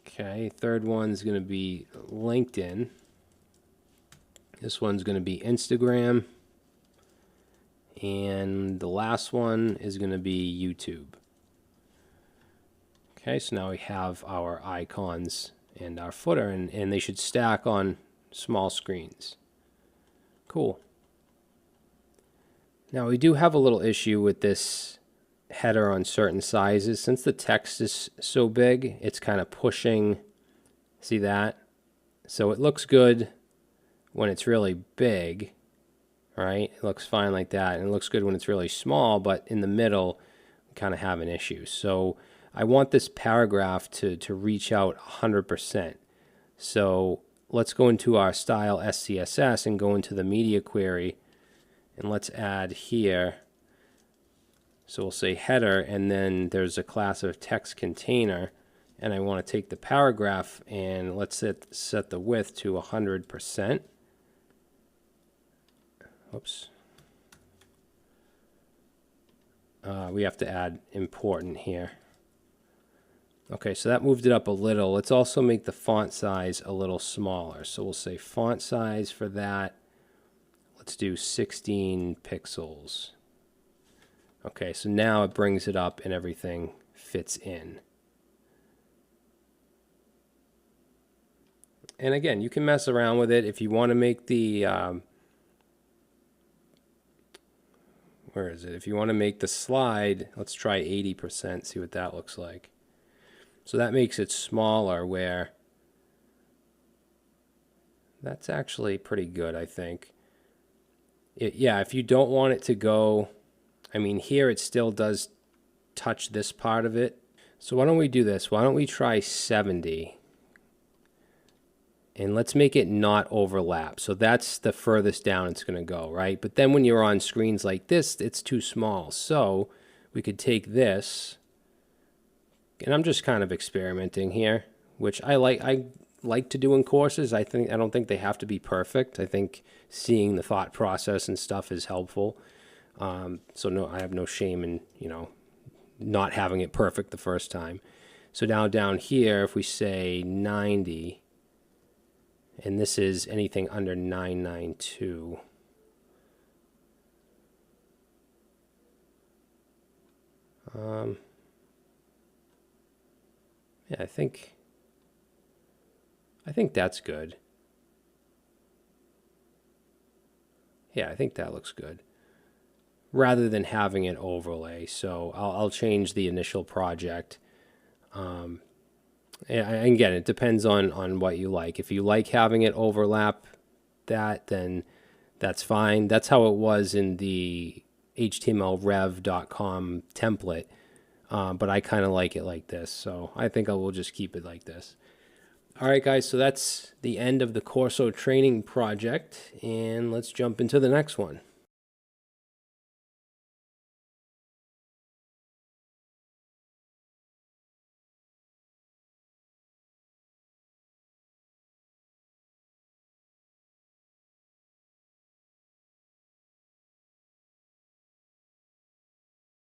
Okay, third one is going to be LinkedIn. This one's going to be Instagram. And the last one is going to be YouTube. Okay, so now we have our icons and our footer, and they should stack on small screens. Cool. Now we do have a little issue with this header on certain sizes. Since the text is so big, it's kind of pushing, see that? So it looks good when it's really big, right? It looks fine like that, and it looks good when it's really small, but in the middle, we kind of have an issue. So I want this paragraph to reach out 100%. So let's go into our style SCSS and go into the media query, and let's add here. So we'll say header, and then there's a class of text container, and I want to take the paragraph and let's set the width to 100%. Oops. We have to add important here. Okay, so that moved it up a little. Let's also make the font size a little smaller. So we'll say font size for that. Let's do 16 pixels. Okay, so now it brings it up and everything fits in. And again, you can mess around with it if you want to make the where is it? If you want to make the slide, let's try 80%, see what that looks like. So that makes it smaller, where that's actually pretty good, I think. Yeah, if you don't want it to go, I mean, here it still does touch this part of it. So why don't we do this? Why don't we try 70? And let's make it not overlap. So that's the furthest down it's going to go, right? But then when you're on screens like this, it's too small. So we could take this, and I'm just kind of experimenting here, which I like to do in courses. I don't think they have to be perfect. I think seeing the thought process and stuff is helpful. So no, I have no shame in, not having it perfect the first time. So now down here, if we say 90, and this is anything under 992. Yeah, I think that's good. Yeah, I think that looks good. Rather than having it overlay, so I'll change the initial project. And again, it depends on what you like. If you like having it overlap that, then that's fine. That's how it was in the htmlrev.com template. But I kind of like it like this, so I think I will just keep it like this. All right, guys, so that's the end of the Corso training project, and let's jump into the next one.